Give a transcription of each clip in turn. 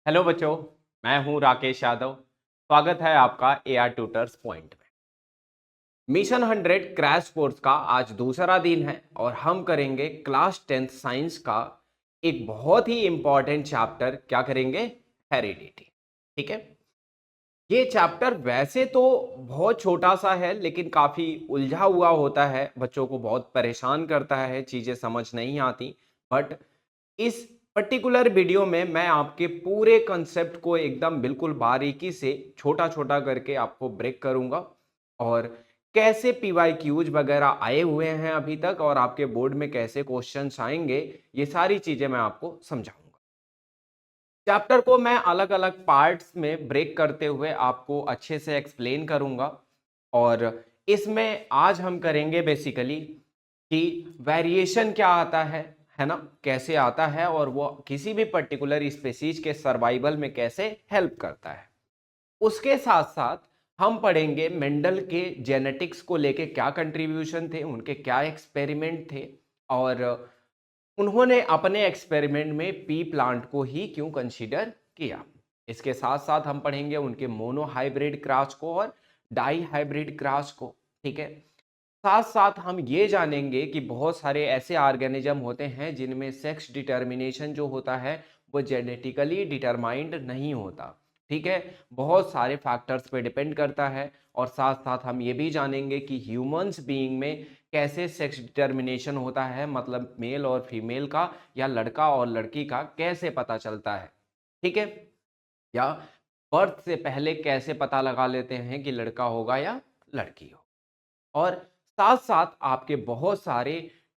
Hello बच्चों, मैं हूं राकेश यादव। स्वागत है आपका एआर ट्यूटर्स पॉइंट में। मिशन 100 क्रैश कोर्स का आज दूसरा दिन है और हम करेंगे क्लास 10th साइंस का एक बहुत ही इंपॉर्टेंट चैप्टर। क्या करेंगे? हेरिडिटी। ठीक है। ये चैप्टर वैसे तो बहुत छोटा सा है लेकिन काफी उलझा हुआ होता है, बच्चों को बहुत परेशान करता है, चीजें समझ नहीं आती। बट इस पर्टिकुलर वीडियो में मैं आपके पूरे कंसेप्ट को एकदम बिल्कुल बारीकी से छोटा छोटा करके आपको ब्रेक करूंगा और कैसे पीवाईक्यूज वगैरह आए हुए हैं अभी तक और आपके बोर्ड में कैसे क्वेश्चंस आएंगे, ये सारी चीजें मैं आपको समझाऊंगा। चैप्टर को मैं अलग अलग पार्ट्स में ब्रेक करते हुए आपको अच्छे से एक्सप्लेन करूंगा और इसमें आज हम करेंगे बेसिकली कि वेरिएशन क्या आता है ना, कैसे आता है और वो किसी भी पर्टिकुलर स्पेसीज के सर्वाइवल में कैसे हेल्प करता है। उसके साथ साथ हम पढ़ेंगे मेंडल के जेनेटिक्स को लेके क्या कंट्रीब्यूशन थे, उनके क्या एक्सपेरिमेंट थे और उन्होंने अपने एक्सपेरिमेंट में पी प्लांट को ही क्यों कंसीडर किया। इसके साथ साथ हम पढ़ेंगे उनके मोनो हाइब्रिड क्रॉस को और डाई हाइब्रिड क्रॉस को। ठीक है। साथ साथ हम ये जानेंगे कि बहुत सारे ऐसे ऑर्गेनिज्म होते हैं जिनमें सेक्स डिटर्मिनेशन जो होता है वो जेनेटिकली डिटरमाइंड नहीं होता। ठीक है। बहुत सारे फैक्टर्स पे डिपेंड करता है और साथ साथ हम ये भी जानेंगे कि ह्यूमंस बीइंग में कैसे सेक्स डिटर्मिनेशन होता है, मतलब मेल और फीमेल का या लड़का और लड़की का कैसे पता चलता है। ठीक है। या बर्थ से पहले कैसे पता लगा लेते हैं कि लड़का होगा या लड़की हो। और साथ साथ आपके बहुत सारे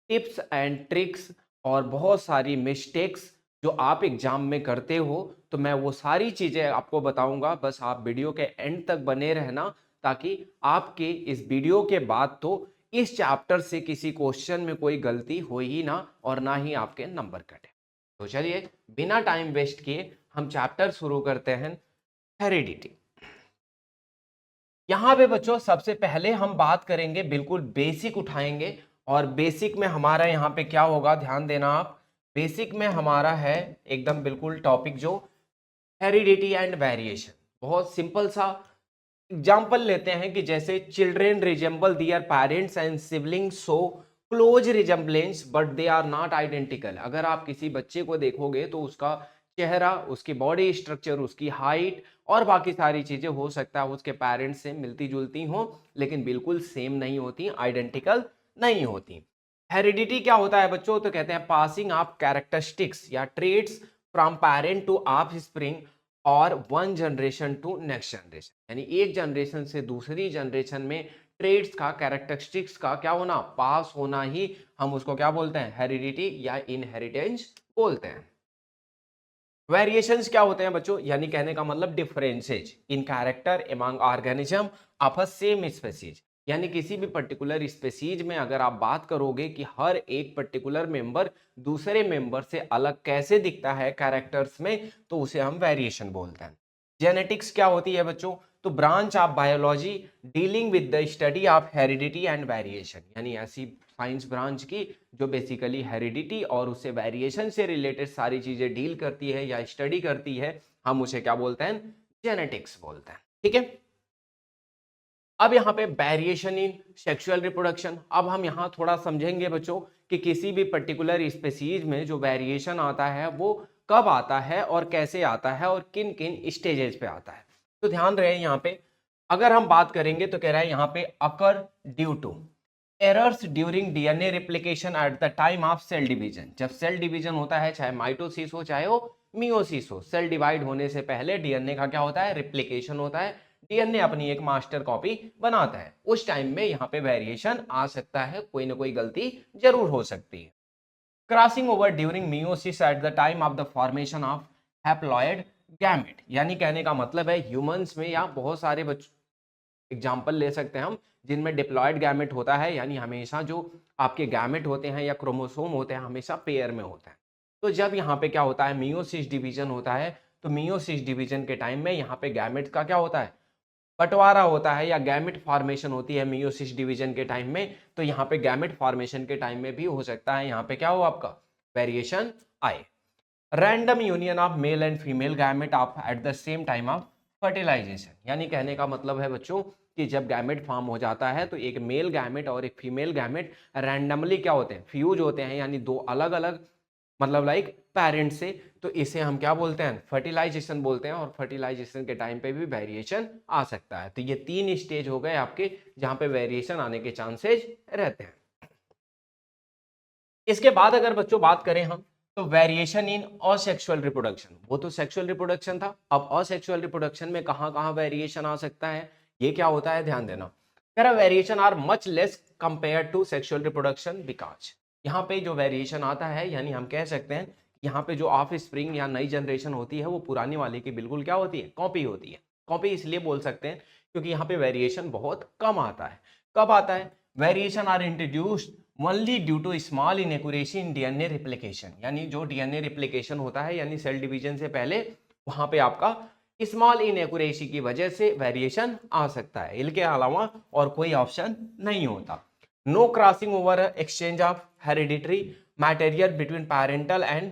टिप्स एंड ट्रिक्स और बहुत सारी मिस्टेक्स जो आप एग्जाम में करते हो, तो मैं वो सारी चीजें आपको बताऊंगा। बस आप वीडियो के एंड तक बने रहना ताकि आपके इस वीडियो के बाद तो इस चैप्टर से किसी क्वेश्चन में कोई गलती हो ही ना और ना ही आपके नंबर कटे। तो चलिए बिना टाइम वेस्ट किए हम चैप्टर शुरू करते हैं, हेरिडिटी। यहाँ पे बच्चों सबसे पहले हम बात करेंगे, बिल्कुल बेसिक उठाएंगे और बेसिक में हमारा यहाँ पे क्या होगा, ध्यान देना आप। बेसिक में हमारा है एकदम बिल्कुल टॉपिक जो हेरिडिटी एंड वेरिएशन। बहुत सिंपल सा एग्जाम्पल लेते हैं कि जैसे children resemble their parents and siblings so close resemblance but they are not identical. अगर आप किसी बच्चे को देखोगे तो उसका चेहरा, उसकी बॉडी स्ट्रक्चर, उसकी हाइट और बाकी सारी चीजें हो सकता है उसके पेरेंट्स से मिलती जुलती हो लेकिन बिल्कुल सेम नहीं होती, आइडेंटिकल नहीं होती। हेरिडिटी क्या होता है बच्चों? तो कहते हैं पासिंग ऑफ कैरेक्टरिस्टिक्स या traits from parent to offspring or one generation to next generation. यानी एक जनरेशन से दूसरी जनरेशन में ट्रेड्स का, कैरेक्टरिस्टिक्स का क्या होना, पास होना ही हम उसको क्या बोलते हैं, हेरिडिटी या इनहेरिटेंस बोलते हैं। वेरिएशंस क्या होते हैं बच्चों? यानी कहने का मतलब differences in character among organism of a same species. यानी किसी भी पर्टिकुलर स्पेसीज में अगर आप बात करोगे कि हर एक पर्टिकुलर मेंबर दूसरे मेंबर से अलग कैसे दिखता है कैरेक्टर्स में, तो उसे हम वेरिएशन बोलते हैं। जेनेटिक्स क्या होती है बच्चों? तो branch of biology dealing with the study of heredity and variation. यानी ऐसी साइंस ब्रांच की जो बेसिकली हेरिडिटी और उससे वेरिएशन से रिलेटेड सारी चीजें डील करती है या स्टडी करती है, हम उसे क्या बोलते हैं, जेनेटिक्स बोलते हैं। ठीक है। अब यहाँ पे वेरिएशन इन सेक्सुअल रिप्रोडक्शन। अब हम यहाँ थोड़ा समझेंगे बच्चों कि किसी भी पर्टिकुलर स्पेसीज में जो वेरिएशन आता है वो कब आता है और कैसे आता है और किन किन स्टेजेस पे आता है। तो ध्यान रहे यहाँ पे अगर हम बात करेंगे तो कह रहा है यहाँ पे occur due to errors during DNA replication at the time of cell division. जब सेल डिवीजन होता है, चाहे माइटोसिस हो चाहे वो मियोसिस हो, सेल डिवाइड होने से पहले डीएनए का क्या होता है, रिप्लिकेशन होता है। डीएनए अपनी एक मास्टर कॉपी बनाता है। उस टाइम में यहाँ पे वेरिएशन आ सकता है, कोई ना कोई गलती जरूर हो सकती है। Crossing over during meiosis eight the time of the formation of haploid gamete. यानी कहने का मतलब है ह्यूमंस में या बहुत सारे एग्जाम्पल ले सकते हैं हम जिनमें डिप्लॉयड गैमेट होता है, यानी हमेशा जो आपके गैमेट होते हैं या क्रोमोसोम होते हैं हमेशा पेयर में होता है। तो जब यहाँ पे क्या होता है, मियोसिस डिवीजन होता है, तो मियोसिस डिवीजन के टाइम में यहाँ पे गैमेट का क्या होता है, बंटवारा होता है या गैमेट फॉर्मेशन होती है मियोसिस डिवीजन के टाइम में। तो यहाँ पे गैमेट फॉर्मेशन के टाइम में भी हो सकता है यहाँ पे क्या हो, आपका वेरिएशन आए। Random union of male and female gamete of at the same time of fertilisation, यानी कहने का मतलब है बच्चों कि जब गैमेट फॉर्म हो जाता है तो एक मेल गैमेट और एक फीमेल गैमेट रैंडमली क्या होते हैं, फ्यूज होते हैं, यानी दो अलग अलग मतलब लाइक पेरेंट से, तो इसे हम क्या बोलते हैं, फर्टिलाइजेशन बोलते हैं। और फर्टिलाइजेशन के टाइम पे भी वेरिएशन आ सकता है। तो ये 3 स्टेज हो गए आपके जहां पे वेरिएशन आने के चांसेस रहते हैं। इसके बाद अगर बच्चों बात करें हम, तो वेरिएशन इन असेक्सुअल रिप्रोडक्शन, वो तो सेक्सुअल रिप्रोडक्शन था, अब असेक्सुअल रिप्रोडक्शन में कहां कहां वेरिएशन आ सकता है, ये क्या होता है, ध्यान देना। Variation are much less compare to sexual reproduction because, यहाँ पे जो वेरिएशन आता है, यानी हम कह सकते हैं यहाँ पे जो ऑफ स्प्रिंग या नई जनरेशन होती है वो पुरानी वाले की बिल्कुल क्या होती है, कॉपी होती है। कॉपी इसलिए बोल सकते हैं क्योंकि यहाँ पे वेरिएशन बहुत कम आता है। कब आता है, variation are introduced only due to small inaccuracy in DNA replication, यानी जो डीएनए रिप्लिकेशन होता है यानी सेल डिवीजन से पहले वहां पे आपका स्मॉल इनएक्यूरेसी की वजह से वेरिएशन आ सकता है, इनके अलावा और कोई ऑप्शन नहीं होता। No crossing over exchange of hereditary material between parental and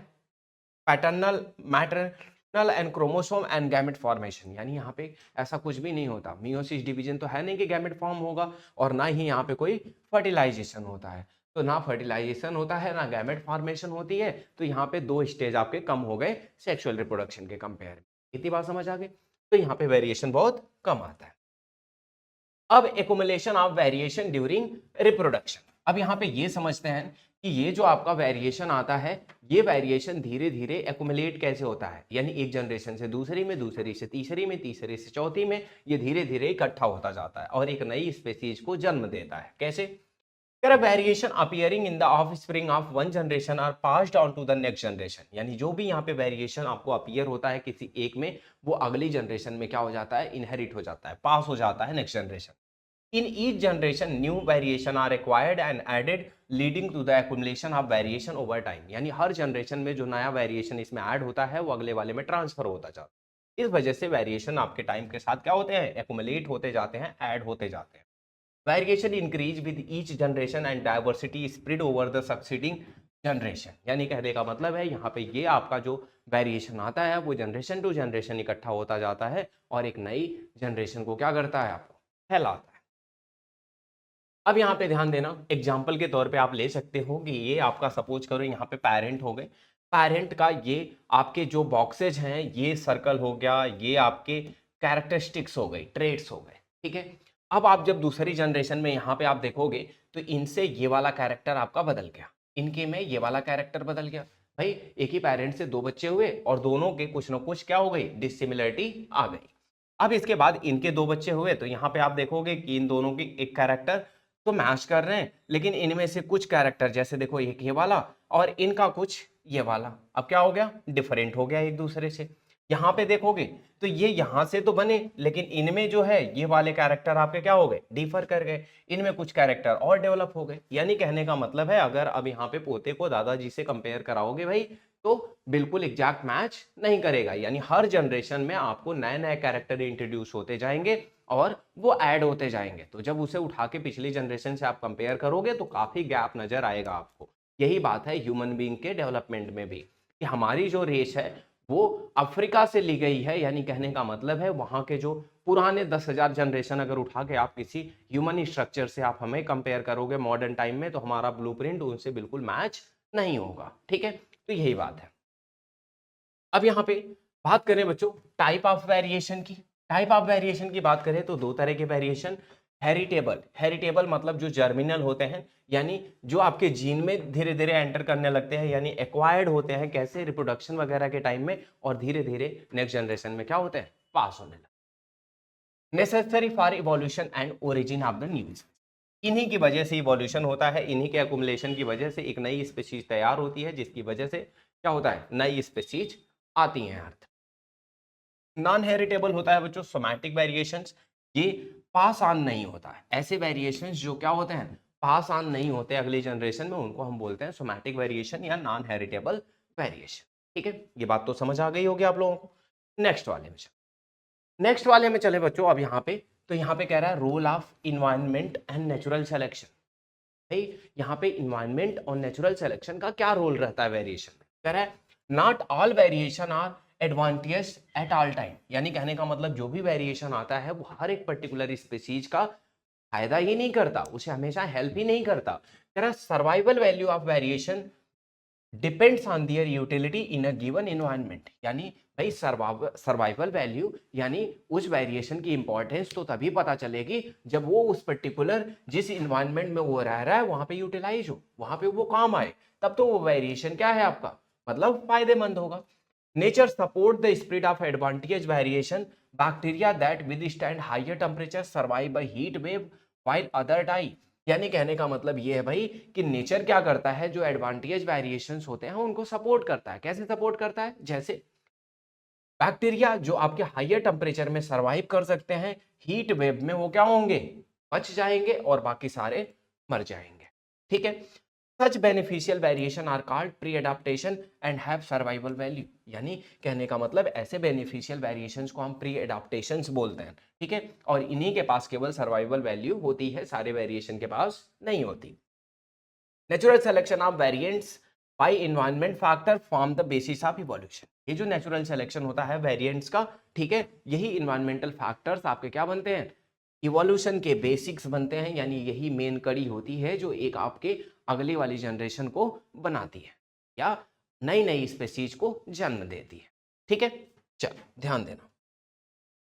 paternal maternal and chromosome and gamete formation, यानी यहाँ पे ऐसा कुछ भी नहीं होता, मियोसिस डिवीजन तो है नहीं कि गैमेट फॉर्म होगा, और ना ही यहाँ पे कोई फर्टिलाइजेशन होता है। तो ना फर्टिलाइजेशन होता है ना गैमेट फॉर्मेशन होती है, तो यहाँ पे 2 स्टेज आपके कम हो गए सेक्सुअल रिप्रोडक्शन के कंपेयर में। इतनी बात समझ आ गई, तो यहाँ पे वेरिएशन बहुत कम आता है। अब accumulation of variation during reproduction, अब यहाँ पे ये समझते हैं कि ये जो आपका वेरिएशन आता है, ये वेरिएशन धीरे धीरे एक्युमुलेट कैसे होता है, यानी एक जनरेशन से दूसरी में, दूसरी से तीसरी में, तीसरी से चौथी में, ये धीरे धीरे इकट्ठा होता जाता है और एक नई स्पेसीज को जन्म देता है। कैसे, variation appearing in the offspring of one generation are passed on to the next generation, यानी जो भी यहाँ पे वेरिएशन आपको अपीयर होता है किसी एक में, वो अगली जनरेशन में क्या हो जाता है, इनहेरिट हो जाता है, पास हो जाता है next generation. In each generation, new variation are acquired and added, leading to the accumulation of variation over time. यानी हर जनरेशन में जो नया वेरिएशन इसमें ऐड होता है वो अगले वाले में ट्रांसफर होता जाता है। इस वजह से वेरिएशन आपके टाइम के साथ क्या होते हैं, एक्युमुलेट होते जाते हैं, ऐड होते जाते हैं। Variation increase with each generation and diversity spread over the succeeding generation, यानी कहने का मतलब है यहाँ पे ये आपका जो वेरिएशन आता है वो जनरेशन टू जनरेशन इकट्ठा होता जाता है और एक नई जनरेशन को क्या करता है, आपको फैलाता है। अब यहाँ पे ध्यान देना, एग्जाम्पल के तौर पे आप ले सकते हो कि ये आपका सपोज करो यहाँ पे पेरेंट हो गए, पेरेंट का ये आपके जो बॉक्सेज हैं, ये सर्कल हो गया, ये आपके कैरेक्टरिस्टिक्स हो गई, ट्रेड्स हो गए, ठीक है। अब आप जब दूसरी जनरेशन में यहाँ पे आप देखोगे तो इनसे ये वाला कैरेक्टर आपका बदल गया, इनके में ये वाला कैरेक्टर बदल गया। भाई एक ही पेरेंट से 2 बच्चे हुए और दोनों के कुछ ना कुछ क्या हो गई, डिसिमिलरिटी आ गई। अब इसके बाद इनके 2 बच्चे हुए तो यहाँ पे आप देखोगे कि इन दोनों की एक कैरेक्टर तो मैच कर रहे हैं, लेकिन इनमें से कुछ कैरेक्टर जैसे देखो एक ये वाला और इनका कुछ ये वाला, अब क्या हो गया, डिफरेंट हो गया एक दूसरे से। यहाँ पे देखोगे तो ये यहाँ से तो बने, लेकिन इनमें जो है ये वाले कैरेक्टर आपके क्या हो गए, डिफर कर गए, इनमें कुछ कैरेक्टर और डेवलप हो गए। यानी कहने का मतलब है अगर अब यहाँ पे पोते को दादाजी से कंपेयर कराओगे भाई तो बिल्कुल एग्जैक्ट मैच नहीं करेगा, यानी हर जनरेशन में आपको नए नए कैरेक्टर इंट्रोड्यूस होते जाएंगे और वो ऐड होते जाएंगे। तो जब उसे उठा के पिछली जनरेशन से आप कंपेयर करोगे तो काफी गैप नजर आएगा आपको। यही बात है ह्यूमन बीइंग के डेवलपमेंट में भी, कि हमारी जो रेस है वो अफ्रीका से ली गई है, यानी कहने का मतलब है वहां के जो पुराने 10,000 जनरेशन अगर उठा के आप किसी ह्यूमन स्ट्रक्चर से आप हमें कंपेयर करोगे मॉडर्न टाइम में, तो हमारा ब्लूप्रिंट उनसे बिल्कुल मैच नहीं होगा, ठीक है। तो यही बात है। अब यहाँ पे बात करें बच्चों टाइप ऑफ वेरिएशन की, टाइप ऑफ वेरिएशन की बात करें तो 2 तरह के वेरिएशन, हेरिटेबल, हेरिटेबल मतलब जो जर्मिनल होते हैं, यानी जो आपके जीन में धीरे धीरे एंटर करने लगते हैं, यानी एक्वायर्ड होते हैं, कैसे, रिप्रोडक्शन वगैरह के टाइम में, और धीरे धीरे नेक्स्ट जनरेशन में क्या होते हैं, पास होने लगते हैं। Necessary for evolution and origin of the new, इन्हीं की वजह से इवोल्यूशन होता है, इन्हीं के एक्युमुलेशन की वजह से एक नई स्पीशीज तैयार होती है, जिसकी वजह से क्या होता है, नई स्पीशीज आती हैं अर्थ। नॉन हेरिटेबल होता है बच्चों सोमैटिक वेरिएशंस, ये पास ऑन नहीं होता है, ऐसे वेरिएशंस जो क्या होते हैं, पास ऑन नहीं होते अगली जनरेशन में, उनको हम बोलते हैं सोमैटिक वेरिएशन या नॉन हेरिटेबल वेरिएशन, ठीक है। ये बात तो समझ आ गई होगी आप लोगों को। नेक्स्ट वाले में नेक्स्ट वाले में चले बच्चों, अब यहाँ पे तो यहाँ पे कह रहा है role of environment and natural selection. भाई यहाँ पे इन्वायरमेंट और नेचुरल सिलेक्शन का क्या रोल रहता है वेरिएशन में, कह रहा है not all variation are advantage at all time, यानी कहने का मतलब जो भी वेरिएशन आता है वो हर एक पर्टिकुलर स्पीसीज का फायदा ही नहीं करता, उसे हमेशा हेल्प ही नहीं करता। तेरा survival value of variation depends on their utility in a given environment, यानी भाई सर्वाइवल वैल्यू यानी उस वेरिएशन की इंपॉर्टेंस तो तभी पता चलेगी जब वो उस पर्टिकुलर जिस इन्वायरमेंट में वो रह रहा है वहां पे यूटिलाइज हो, वहां पे वो काम आए, तब तो वो वेरिएशन क्या है आपका मतलब फायदेमंद होगा। Nature support the spread of advantage variation, bacteria that withstand higher temperature survive by heat wave while other die, यानी कहने का मतलब ये है भाई कि नेचर क्या करता है, जो एडवांटेज वेरिएशंस होते हैं उनको सपोर्ट करता है। कैसे सपोर्ट करता है, जैसे बैक्टीरिया जो आपके हायर टेम्परेचर में सरवाइव कर सकते हैं, हीट वेव में वो क्या होंगे, बच जाएंगे और बाकी सारे मर जाएंगे। ठीक है, such beneficial variation are called pre adaptation and have survival value, यानी कहने का मतलब ऐसे बेनिफिशियल वेरिएशंस को हम प्री एडाप्टेशंस बोलते हैं। ठीक है, और इन्हीं के पास केवल सर्वाइवल वैल्यू होती है, सारे वेरिएशन के पास नहीं होती। Natural selection of variants by environment factor form the basis of evolution, ये जो नेचुरल सिलेक्शन होता है वेरिएंट्स का, ठीक है, यही इन्वायरमेंटल फैक्टर्स आपके क्या बनते हैं, इवोल्यूशन के बेसिक्स बनते हैं, यानी यही मेन कड़ी होती है जो एक आपके अगली वाली जनरेशन को बनाती है या नई नई स्पीशीज को जन्म देती है। ठीक है, चलो ध्यान देना।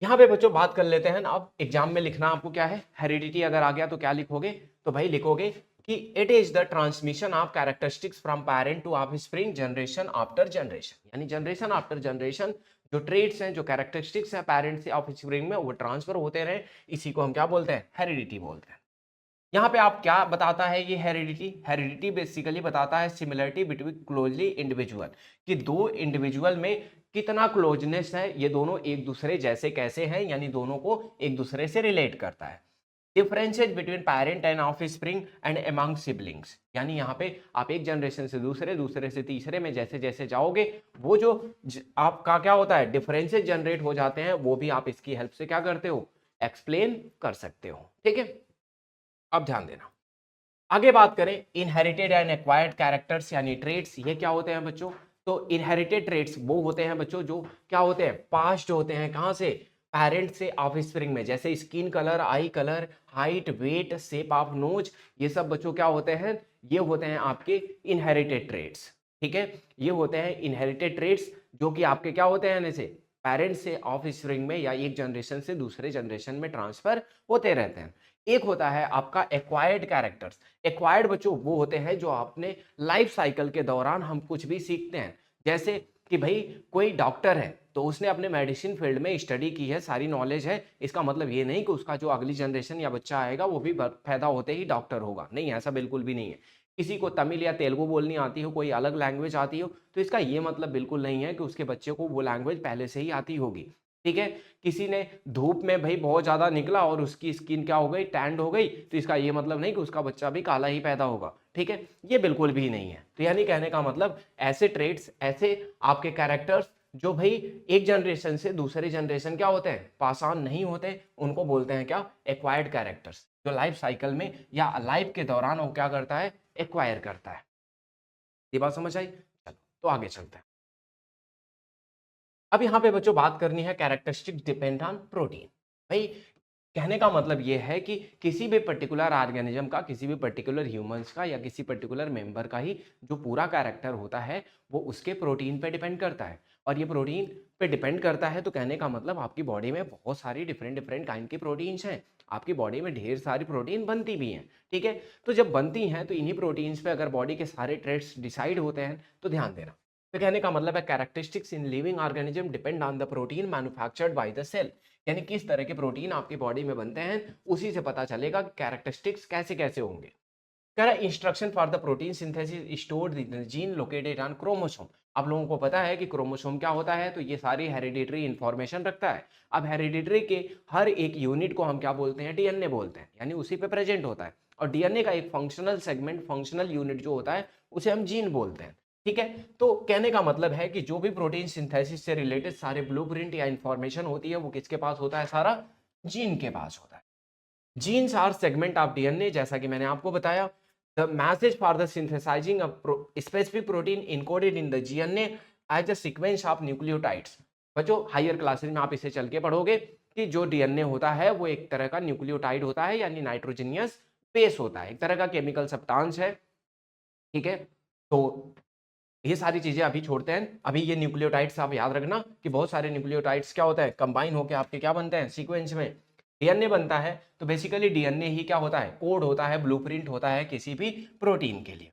यहाँ पे बच्चों बात कर लेते हैं ना, अब एग्जाम में लिखना आपको क्या है, हेरिडिटी अगर आ गया तो क्या लिखोगे, तो भाई लिखोगे कि it is the transmission of characteristics from parent to offspring generation after generation, यानी जनरेशन आफ्टर जनरेशन जो ट्रेड्स हैं, जो कैरेक्टरिस्टिक्स हैं पेरेंट से ऑफस्प्रिंग में वो ट्रांसफर होते रहे, इसी को हम क्या बोलते हैं, हेरिडिटी बोलते हैं। यहाँ पे आप क्या बताता है ये हेरिडिटी, हेरिडिटी बेसिकली बताता है सिमिलरिटी बिटवीन क्लोजली इंडिविजुअल, कि दो इंडिविजुअल में कितना क्लोजनेस है, ये दोनों एक दूसरे जैसे कैसे हैं, यानी दोनों को एक दूसरे से रिलेट करता है। Differences between parent and offspring and among siblings, यानी यहाँ पे आप एक जनरेशन से दूसरे, दूसरे से तीसरे में जैसे जैसे जाओगे वो जो आपका क्या होता है डिफरेंसेस जनरेट हो जाते हैं, वो भी आप इसकी हेल्प से क्या करते हो, एक्सप्लेन कर सकते हो। ठीक है, अब ध्यान देना, आगे बात करें इनहेरिटेड एंड एक्वायर्ड कैरेक्टर्स यानी ट्रेड्स, ये क्या होते हैं बच्चों, तो इनहेरिटेड ट्रेड्स वो होते हैं बच्चों जो क्या होते हैं, पास्ट होते हैं, कहां से, पेरेंट से ऑफस्प्रिंग में, जैसे skin colour, eye colour, height, weight, shape of nose, ये सब बच्चों क्या होते हैं, ये होते हैं आपके इनहेरिटेड ट्रेड्स। ठीक है, ये होते हैं इनहेरिटेड ट्रेड्स जो कि आपके क्या होते हैं, जैसे पेरेंट से ऑफस्प्रिंग में या एक जनरेशन से दूसरे जनरेशन में ट्रांसफर होते रहते हैं। एक होता है आपका एक्वायर्ड कैरेक्टर्स, एक्वायर्ड बच्चों वो होते हैं जो आपने लाइफ साइकिल के दौरान हम कुछ भी सीखते हैं, जैसे कि भाई कोई डॉक्टर है तो उसने अपने मेडिसिन फील्ड में स्टडी की है, सारी नॉलेज है, इसका मतलब ये नहीं कि उसका जो अगली जनरेशन या बच्चा आएगा वो भी पैदा होते ही डॉक्टर होगा, नहीं, ऐसा बिल्कुल भी नहीं है। किसी को तमिल या तेलुगु बोलनी आती हो, कोई अलग लैंग्वेज आती हो, तो इसका ये मतलब बिल्कुल नहीं है कि उसके बच्चे को वो लैंग्वेज पहले से ही आती होगी। ठीक है, किसी ने धूप में भाई बहुत ज्यादा निकला और उसकी स्किन क्या हो गई, टैंड हो गई, तो इसका ये मतलब नहीं कि उसका बच्चा भी काला ही पैदा होगा। ठीक है, ये बिल्कुल भी नहीं है। तो यानी कहने का मतलब ऐसे ट्रेड्स, ऐसे आपके कैरेक्टर्स जो भाई एक जनरेशन से दूसरे जनरेशन क्या होते हैं, पास ऑन नहीं होते, उनको बोलते हैं क्या, एक्वायर्ड कैरेक्टर्स, जो लाइफ साइकिल में या लाइफ के दौरान वो क्या करता है, एक्वायर करता है। ये बात समझ आई, चलो तो आगे चलते हैं। अब यहाँ पे बच्चों बात करनी है कैरेक्टरिस्टिक डिपेंड ऑन प्रोटीन। भाई कहने का मतलब ये है कि किसी भी पर्टिकुलर ऑर्गेनिज्म का, किसी भी पर्टिकुलर ह्यूमंस का या किसी पर्टिकुलर मेंबर का ही जो पूरा कैरेक्टर होता है वो उसके प्रोटीन पे डिपेंड करता है। और ये प्रोटीन पे डिपेंड करता है तो कहने का मतलब आपकी बॉडी में बहुत सारी डिफरेंट डिफरेंट काइंड की प्रोटीन्स हैं, आपकी बॉडी में ढेर सारी प्रोटीन बनती भी हैं। ठीक है, तो जब बनती हैं तो इन्हीं प्रोटीन्स पे अगर बॉडी के सारे ट्रेड्स डिसाइड होते हैं तो ध्यान देना, तो कहने का मतलब है characteristics in living organism depend on the protein manufactured by the cell, यानी किस तरह के प्रोटीन आपकी बॉडी में बनते हैं उसी से पता चलेगा कैरेक्टरिस्टिक्स कैसे कैसे होंगे। कह रहा instruction for the protein synthesis stored in the gene located on chromosome. आप लोगों को पता है कि क्रोमोसोम क्या होता है, तो ये सारी हेरिडिटरी इंफॉर्मेशन रखता है। अब हेरिडिटरी के हर एक यूनिट को हम क्या बोलते हैं, डीएनए बोलते हैं, यानी उसी पे प्रेजेंट होता है। और डीएनए का एक फंक्शनल सेगमेंट, फंक्शनल यूनिट जो होता है उसे हम जीन बोलते हैं। ठीक है, तो कहने का मतलब है कि जो भी प्रोटीन सिंथेसिस से रिलेटेड सारे ब्लूप्रिंट या इंफॉर्मेशन होती है वो किसके पास होता है, सारा जीन के पास होता है। Genes are segment of DNA, जैसा कि मैंने आपको बताया। The message for the synthesising of specific protein encoded in the DNA as a sequence of nucleotides. बच्चों हायर क्लासेस में आप इसे चल के पढ़ोगे कि जो डीएनए होता है वो एक तरह का न्यूक्लियोटाइड होता है, यानी नाइट्रोजनियस बेस होता है, एक तरह का केमिकल सब्सटेंस है। ठीक है, तो ये सारी चीजें अभी छोड़ते हैं। अभी ये न्यूक्लियोटाइड्स आप याद रखना कि बहुत सारे न्यूक्लियोटाइड्स क्या होता है, कंबाइन होकर आपके क्या बनते हैं, सीक्वेंस में डीएनए बनता है। तो बेसिकली डीएनए ही क्या होता है, कोड होता है, ब्लूप्रिंट होता है किसी भी प्रोटीन के लिए।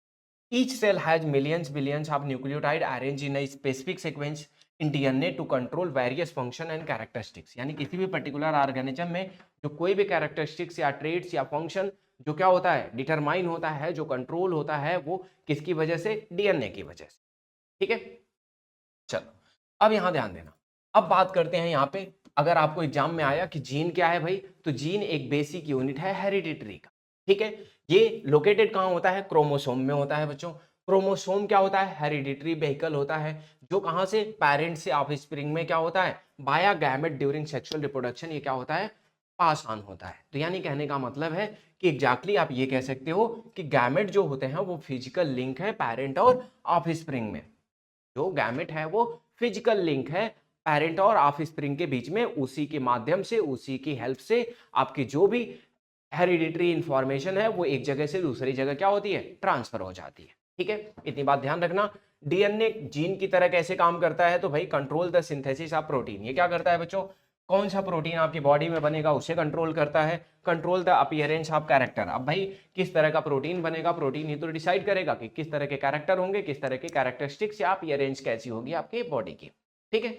Each cell has millions billions of nucleotide arrange in a specific sequence in DNA to control various function and characteristics. यानी किसी भी पर्टिकुलर ऑर्गेनिज्म में जो कोई भी कैरेक्टरिस्टिक्स या ट्रेड्स या फंक्शन जो क्या होता है, डिटरमाइन होता है, जो कंट्रोल होता है, वो किसकी वजह से, डीएनए की वजह से। ठीक है, चलो अब यहां ध्यान देना। अब बात करते हैं यहाँ पे, अगर आपको एग्जाम में आया कि जीन क्या है भाई, तो जीन एक बेसिक यूनिट है हेरिडिटरी का। ठीक है, ये लोकेटेड कहाँ होता है, क्रोमोसोम में होता है बच्चों। क्रोमोसोम क्या होता है, हेरिडिटरी व्हीकल होता है, जो कहाँ से, पेरेंट से ऑफस्प्रिंग में क्या होता है, बाया गैमेट ड्यूरिंग सेक्सुअल रिप्रोडक्शन, ये क्या होता है, पास ऑन होता है। तो यानी कहने का मतलब है कि एग्जैक्टली आप ये कह सकते हो कि गैमेट जो होते हैं वो फिजिकल लिंक है पेरेंट और ऑफस्प्रिंग में। जो गैमेट है वो फिजिकल लिंक है पेरेंट और ऑफस्प्रिंग के बीच में, उसी के माध्यम से, उसी की हेल्प से आपकी जो भी हेरिडिटरी इंफॉर्मेशन है वो एक जगह से दूसरी जगह क्या होती है, ट्रांसफर हो जाती है। ठीक है, इतनी बात ध्यान रखना। डीएनए जीन की तरह कैसे काम करता है, तो भाई control the synthesis of protein. ये क्या करता है बच्चों, कौन सा प्रोटीन आपकी बॉडी में बनेगा उसे कंट्रोल करता है। Control the appearance of character, अब भाई किस तरह का प्रोटीन बनेगा, प्रोटीन ही तो डिसाइड करेगा कि किस तरह के कैरेक्टर होंगे, किस तरह के कैरेक्टरिस्टिक्स या अपीयरेंस कैसी होगी आपकी बॉडी की। ठीक है,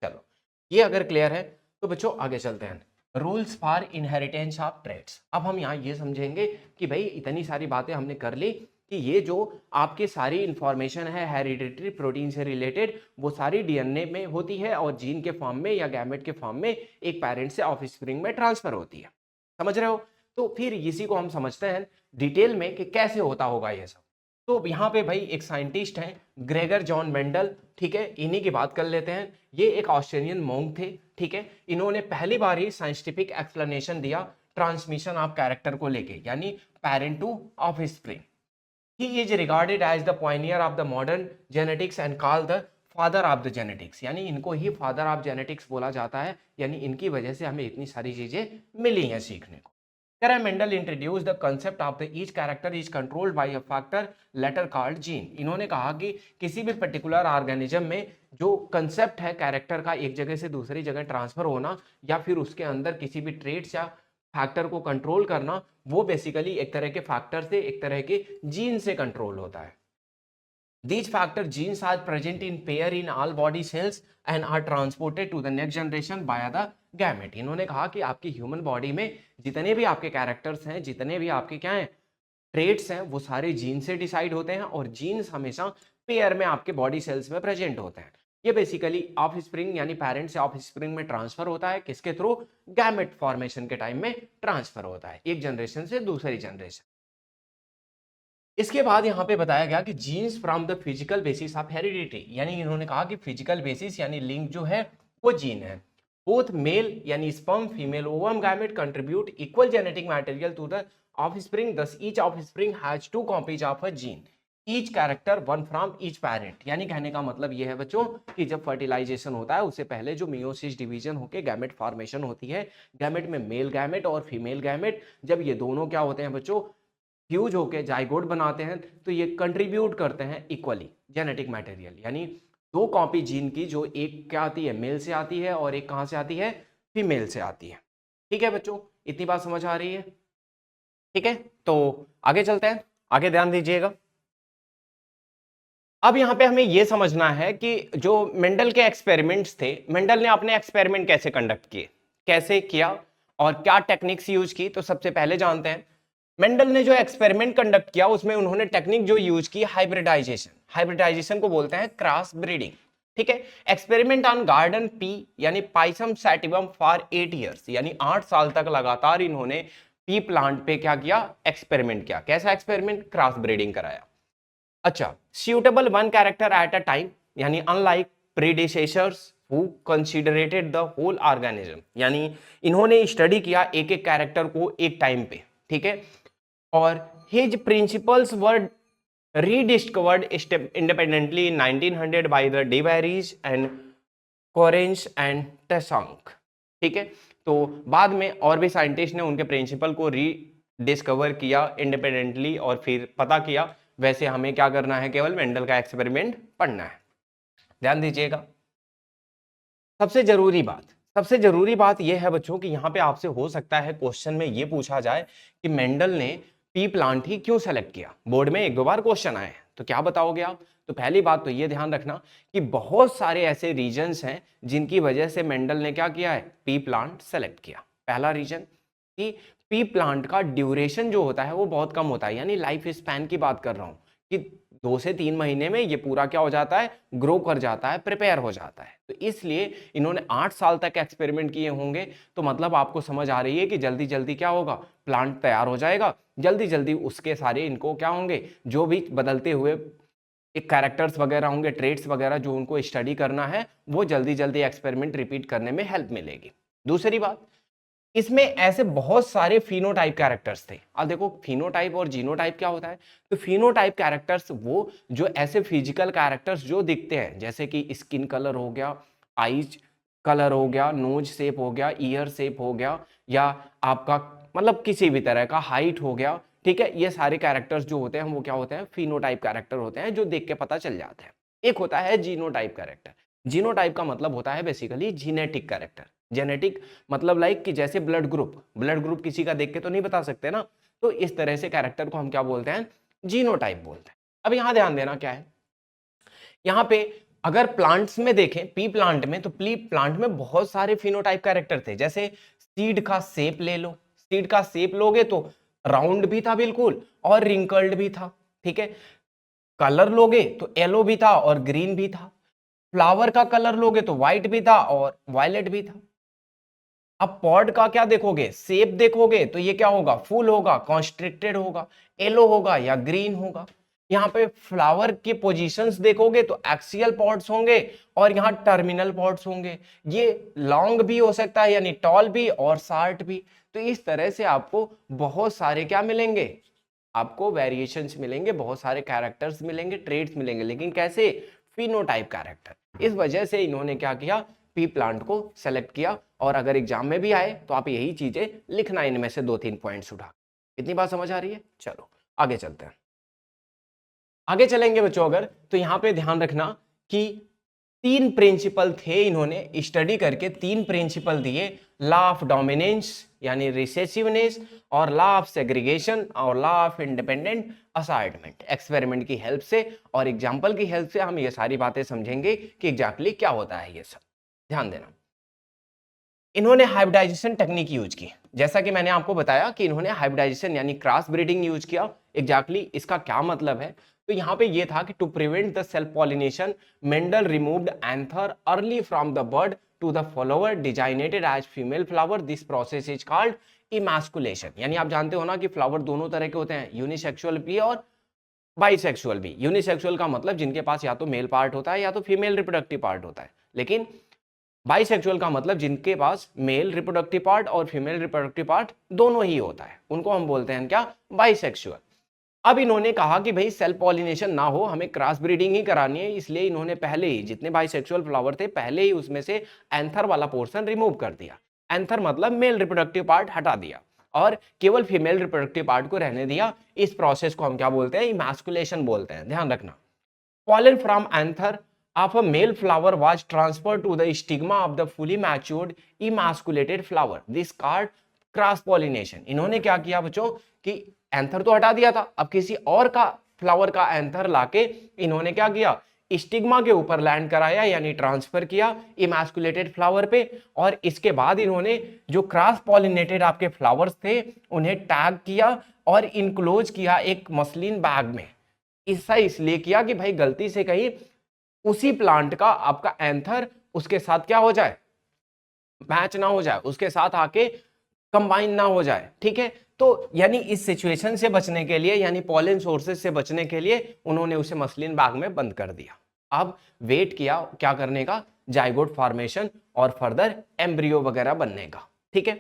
चलो ये अगर क्लियर है तो बच्चों आगे चलते हैं। Rules for inheritance of traits. अब हम यहाँ ये समझेंगे कि भाई इतनी सारी बातें हमने कर ली कि ये जो आपकी सारी इंफॉर्मेशन है हेरिडिटरी प्रोटीन से रिलेटेड, वो सारी डीएनए में होती है और जीन के फॉर्म में या गैमेट के फॉर्म में एक पेरेंट से ऑफस्प्रिंग में ट्रांसफर होती है। समझ रहे हो? तो फिर इसी को हम समझते हैं डिटेल में कि कैसे होता होगा ये सब। तो यहाँ पे भाई एक साइंटिस्ट हैं ग्रेगर जॉन मेंडल, ठीक है, इन्हीं की बात कर लेते हैं। ये एक ऑस्ट्रेलियन मोंक थे, ठीक है। इन्होंने पहली बार ही साइंटिफिक एक्सप्लेनेशन दिया ट्रांसमिशन ऑफ कैरेक्टर को लेके, यानी parent to offspring. He is regarded as the pioneer of the modern genetics and called the father of the genetics। यानी इनको ही फादर ऑफ जेनेटिक्स बोला जाता है, यानी इनकी वजह से हमें इतनी सारी चीजें मिली हैं सीखने को। Karen Mendel introduced the concept of the each character is controlled by a factor later called gene। इन्होंने कहा कि किसी भी पर्टिकुलर ऑर्गेनिज्म में जो कंसेप्ट है कैरेक्टर का एक जगह से दूसरी जगह ट्रांसफर होना, या फिर उसके अंदर किसी भी ट्रेट्स या फैक्टर को कंट्रोल करना, वो बेसिकली एक तरह के फैक्टर से, एक तरह के जीन से कंट्रोल होता है। These factor genes are present in pair in all body cells and are transported to the next generation via the gamete। इन्होंने कहा कि आपकी ह्यूमन बॉडी में जितने भी आपके कैरेक्टर्स हैं, जितने भी आपके क्या हैं, ट्रेट्स हैं, वो सारे जीन से डिसाइड होते हैं और जीन्स हमेशा पेयर में आपके बॉडी सेल्स में प्रेजेंट होते हैं। ये बेसिकली ऑफ स्प्रिंग यानी पेरेंट से ऑफ स्प्रिंग में ट्रांसफर होता है, किसके थ्रू, गैमेट फॉर्मेशन के टाइम में ट्रांसफर होता है एक जनरेशन से दूसरी जनरेशन। इसके बाद यहाँ पे बताया गया कि genes from the physical basis of heredity, यानी इन्होंने कहा कि फिजिकल बेसिस यानी लिंक जो है वो जीन है। बोथ मेल यानी sperm female ovum gamete contribute equal genetic material to the offspring, thus each offspring has two copies of a gene, each character one from each parent। यानी कहने का मतलब ये है बच्चों कि जब फर्टिलाइजेशन होता है उससे पहले जो मियोसिस डिवीजन होके गैमेट फॉर्मेशन होती है, गैमेट में मेल गैमेट और फीमेल गैमेट, जब ये दोनों क्या होते हैं बच्चों, फ्यूज होके जाइगोट बनाते हैं, तो ये कंट्रीब्यूट करते हैं इक्वली जेनेटिक मटेरियल, यानी दो कॉपी जीन की, जो एक क्या आती है, मेल से आती है और एक कहां से आती है, फीमेल से आती है। ठीक है बच्चों, इतनी बात समझ आ रही है? ठीक है, तो आगे चलते हैं, आगे ध्यान दीजिएगा। अब यहां पे हमें यह समझना है कि जो मेंडल के एक्सपेरिमेंट्स थे, मेंडल ने अपने एक्सपेरिमेंट कैसे कंडक्ट किए, कैसे किया और क्या टेक्निक्स यूज की। तो सबसे पहले जानते हैं मेंडल ने जो एक्सपेरिमेंट कंडक्ट किया उसमें उन्होंने टेक्निक जो यूज की, हाइब्रिडाइजेशन। हाइब्रिडाइजेशन को बोलते हैं क्रॉस ब्रीडिंग। ठीक है, एक्सपेरिमेंट ऑन गार्डन पी यानी पाइसम सैटिवम फॉर 8 ईयर्स, यानी 8 साल तक लगातार इन्होंने पी प्लांट पे क्या किया, एक्सपेरिमेंट किया। कैसा एक्सपेरिमेंट, क्रॉस ब्रीडिंग कराया। अच्छा, suitable one character at a time, यानी unlike predecessors who considered the whole organism, यानी इन्होंने स्टडी किया एक एक कैरेक्टर को एक टाइम पे, ठीक है। और his principles were rediscovered independently in 1900 by the de Vries and Correns and Tschermak. ठीक है, तो बाद में और भी साइंटिस्ट ने उनके प्रिंसिपल को रीडिस्कवर किया इंडिपेंडेंटली और फिर पता किया। वैसे हमें क्या करना है, केवल मेंडल का एक्सपेरिमेंट पढ़ना है। ध्यान दीजिएगा। सबसे जरूरी बात यह है बच्चों कि यहाँ पे आपसे हो सकता है क्वेश्चन में ये पूछा जाए कि मेंडल ने पी प्लांट ही क्यों सेलेक्ट किया। बोर्ड में 1-2 बार क्वेश्चन आए हैं, तो क्या बताओगे आप? तो पहली बात तो ये ध्यान रखना कि बहुत सारे ऐसे रीजंस हैं जिनकी वजह से मेंडल ने क्या किया है, पी प्लांट सेलेक्ट किया। पहला रीजन कि पी प्लांट का ड्यूरेशन जो होता है वो बहुत कम होता है, यानी लाइफ स्पैन की बात कर रहा हूँ कि 2 से 3 महीने में ये पूरा क्या हो जाता है, ग्रो कर जाता है, प्रिपेयर हो जाता है। तो इसलिए इन्होंने 8 साल तक एक्सपेरिमेंट किए होंगे। तो मतलब आपको समझ आ रही है कि जल्दी जल्दी क्या होगा, प्लांट तैयार हो जाएगा, जल्दी जल्दी उसके सारे इनको क्या होंगे, जो भी बदलते हुए एक कैरेक्टर्स वगैरह होंगे, ट्रेट्स वगैरह जो उनको स्टडी करना है, वो जल्दी जल्दी एक्सपेरिमेंट रिपीट करने में हेल्प मिलेगी। दूसरी बात, इसमें ऐसे बहुत सारे फिनोटाइप कैरेक्टर्स थे। अब देखो फिनोटाइप और जीनोटाइप क्या होता है। तो फिनोटाइप कैरेक्टर्स वो जो ऐसे फिजिकल कैरेक्टर्स जो दिखते हैं, जैसे कि स्किन कलर हो गया, आईज कलर हो गया, नोज शेप हो गया, ईयर शेप हो गया, या आपका मतलब किसी भी तरह का हाइट हो गया। ठीक है, ये सारे कैरेक्टर्स जो होते हैं वो क्या होते हैं, फिनोटाइप कैरेक्टर होते हैं, जो देख के पता चल जाते हैं। एक होता है जीनोटाइप कैरेक्टर। जीनोटाइप का मतलब होता है बेसिकली जीनेटिक कैरेक्टर। जेनेटिक मतलब लाइक कि जैसे ब्लड ग्रुप किसी का देख के तो नहीं बता सकते ना, तो इस तरह से कैरेक्टर को हम क्या बोलते हैं, जीनोटाइप बोलते हैं। अब यहां ध्यान देना क्या है, यहां पे अगर प्लांट्स में देखें, पी प्लांट में, तो पी प्लांट में बहुत सारे फिनोटाइप कैरेक्टर थे। जैसे सीड का शेप ले लो, सीड का शेप लोगे तो राउंड भी था बिल्कुल और रिंकल्ड भी था। ठीक है, कलर लोगे तो येलो भी था और ग्रीन भी था। फ्लावर का कलर लोगे तो व्हाइट भी था और वायलेट भी था। अब पॉड का क्या देखोगे, शेप देखोगे तो ये क्या होगा, फुल होगा, कॉन्स्ट्रिक्टेड होगा, येलो होगा या ग्रीन होगा। यहाँ पे फ्लावर के पोजीशंस देखोगे तो एक्सियल पॉड्स होंगे और यहाँ टर्मिनल पॉड्स होंगे। ये लॉन्ग भी हो सकता है, यानी टॉल भी और शार्ट भी। तो इस तरह से आपको बहुत सारे क्या मिलेंगे, आपको वेरिएशंस मिलेंगे, बहुत सारे कैरेक्टर्स मिलेंगे, ट्रेड्स मिलेंगे, लेकिन कैसे, फिनोटाइप कैरेक्टर। इस वजह से इन्होंने क्या किया, पी प्लांट को सेलेक्ट किया। और अगर एग्जाम में भी आए तो आप यही चीजें लिखना, इनमें से 2-3 पॉइंट्स उठा। इतनी बात समझ आ रही है? चलो आगे चलते हैं। आगे चलेंगे बच्चों अगर, तो यहां पे ध्यान रखना कि 3 प्रिंसिपल थे, इन्होंने स्टडी करके 3 प्रिंसिपल दिए। लॉ ऑफ डोमिनेंस यानी रिसेसिवनेस, और लॉ ऑफ सेग्रीगेशन, और law of independent assignment. Experiment की हेल्प से और एग्जाम्पल की हेल्प से हम ये सारी बातें समझेंगे कि एग्जैक्टली क्या होता है ये सब। ध्यान देना, इन्होंने हाइब्रिडाइजेशन टेक्निक यूज की। जैसा कि मैंने आपको बताया कि इन्होंने हाइब्रिडाइजेशन यानी क्रॉस ब्रीडिंग यूज किया। एग्जैक्टली इसका क्या मतलब है, तो यहाँ पे ये था कि to prevent the self pollination, Mendel removed anther early from the bird to the flower designated as female flower. This process is called emasculation. यानी आप जानते हो ना कि फ्लावर दोनों तरह के होते हैं, यूनिसेक्सुअल भी और बाइसेक्सुअल भी। यूनिसेक्सुअल का मतलब जिनके पास या तो मेल पार्ट होता है या तो फीमेल रिप्रोडक्टिव पार्ट होता है, लेकिन बाइसेक्सुअल का मतलब जिनके पास मेल रिप्रोडक्टिव पार्ट और फीमेल रिप्रोडक्टिव पार्ट दोनों ही होता है, उनको हम बोलते हैं क्या, बाइसेक्सुअल। अब इन्होंने कहा कि भाई सेल्फ पॉलिनेशन ना हो, हमें क्रॉस ब्रीडिंग ही करानी है, इसलिए इन्होंने पहले ही जितने बाइसेक्सुअल फ्लावर थे पहले ही उसमें से एंथर वाला पोर्शन रिमूव कर दिया। एंथर मतलब मेल रिप्रोडक्टिव पार्ट हटा दिया और केवल फीमेल रिप्रोडक्टिव पार्ट को रहने दिया। इस प्रोसेस को हम क्या बोलते हैं, इमैस्कुलेशन बोलते हैं। ध्यान रखना, pollen from anther of a male flower was transferred to the stigma of the fully matured emasculated flower. This called cross pollination. इन्होंने क्या किया बच्चों कि एंथर तो हटा दिया था, अब किसी और का फ्लावर का एंथर लाके इन्होंने क्या किया, स्टिग्मा के ऊपर लैंड कराया, यानी ट्रांसफर किया इमैस्कुलेटेड फ्लावर पे। और इसके बाद इन्होंने जो क्रॉस पॉलिनेटेड आपके फ्लावर्स थे उन्हें टैग किया और इनक्लोज किया एक मसलिन बैग में। ऐसा इसलिए किया कि भाई गलती से कहीं उसी प्लांट का आपका एंथर उसके साथ क्या हो जाए, मैच ना हो जाए, उसके साथ आके कंबाइन ना हो जाए। ठीक है, तो यानी इस सिचुएशन से बचने के लिए, यानी पॉलन सोर्सेज से बचने के लिए उन्होंने उसे मसलिन बैग में बंद कर दिया। अब वेट किया क्या करने का, जाइगोट फॉर्मेशन और फर्दर एम्ब्रियो वगैरह बनने का। ठीक है,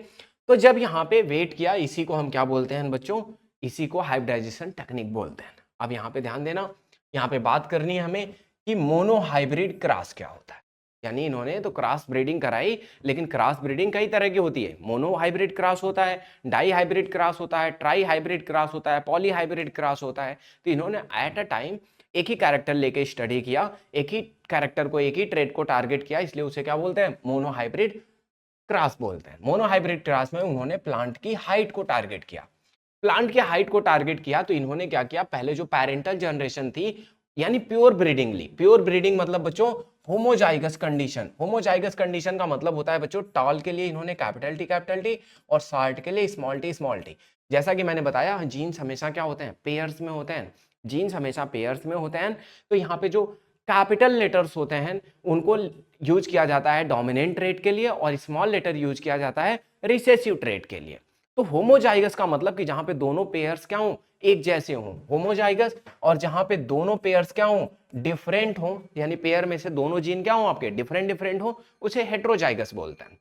तो जब यहाँ पे वेट किया, इसी को हम क्या बोलते हैं बच्चों, इसी को हाइब्रिडाइजेशन टेक्निक बोलते हैं। अब यहाँ पे ध्यान देना, यहाँ पे बात करनी है हमें कि मोनोहाइब्रिड क्रॉस क्या होता है। यानी इन्होंने तो क्रॉस ब्रीडिंग कराई, लेकिन क्रॉस ब्रीडिंग कई तरह की होती है। मोनोहाइब्रिड क्रॉस होता है, डाई हाइब्रिड क्रॉस होता है, ट्राई हाइब्रिड क्रॉस होता है, पॉली हाइब्रिड क्रॉस होता है। तो इन्होंने एट अ टाइम एक ही कैरेक्टर लेके स्टडी किया, एक ही कैरेक्टर को, एक ही ट्रेड को टारगेट किया, इसलिए उसे क्या बोलते हैं, मोनोहाइब्रिड क्रॉस बोलते हैं। मोनोहाइब्रिड क्रॉस में उन्होंने प्लांट की हाइट को टारगेट किया। प्लांट की हाइट को टारगेट किया तो इन्होंने क्या किया, पहले जो पेरेंटल जनरेशन थी यानी प्योर ब्रीडिंग ली। प्योर ब्रीडिंग मतलब बच्चों होमोजाइगस कंडीशन। होमोजाइगस कंडीशन का मतलब होता है बच्चों, टॉल के लिए इन्होंने कैपिटल टी और शार्ट के लिए स्मॉल टी। जैसा कि मैंने बताया, जीन्स हमेशा क्या होते हैं, पेयर्स में होते हैं। जीन्स हमेशा पेयर्स में होते हैं। तो यहाँ पे जो कैपिटल लेटर्स होते हैं उनको यूज किया जाता है डोमिनेंट ट्रेट के लिए, और स्मॉल लेटर यूज किया जाता है रिसेसिव ट्रेट के लिए। तो होमोजाइगस का मतलब कि जहां पे दोनों पेयर्स क्या हों, एक जैसे हों, होमोजाइगस। और जहां पे दोनों पेयर्स क्या हों, डिफरेंट हों, यानी पेयर में से दोनों जीन क्या हों आपके, डिफरेंट डिफरेंट हो, उसे हेट्रोजाइगस बोलते हैं।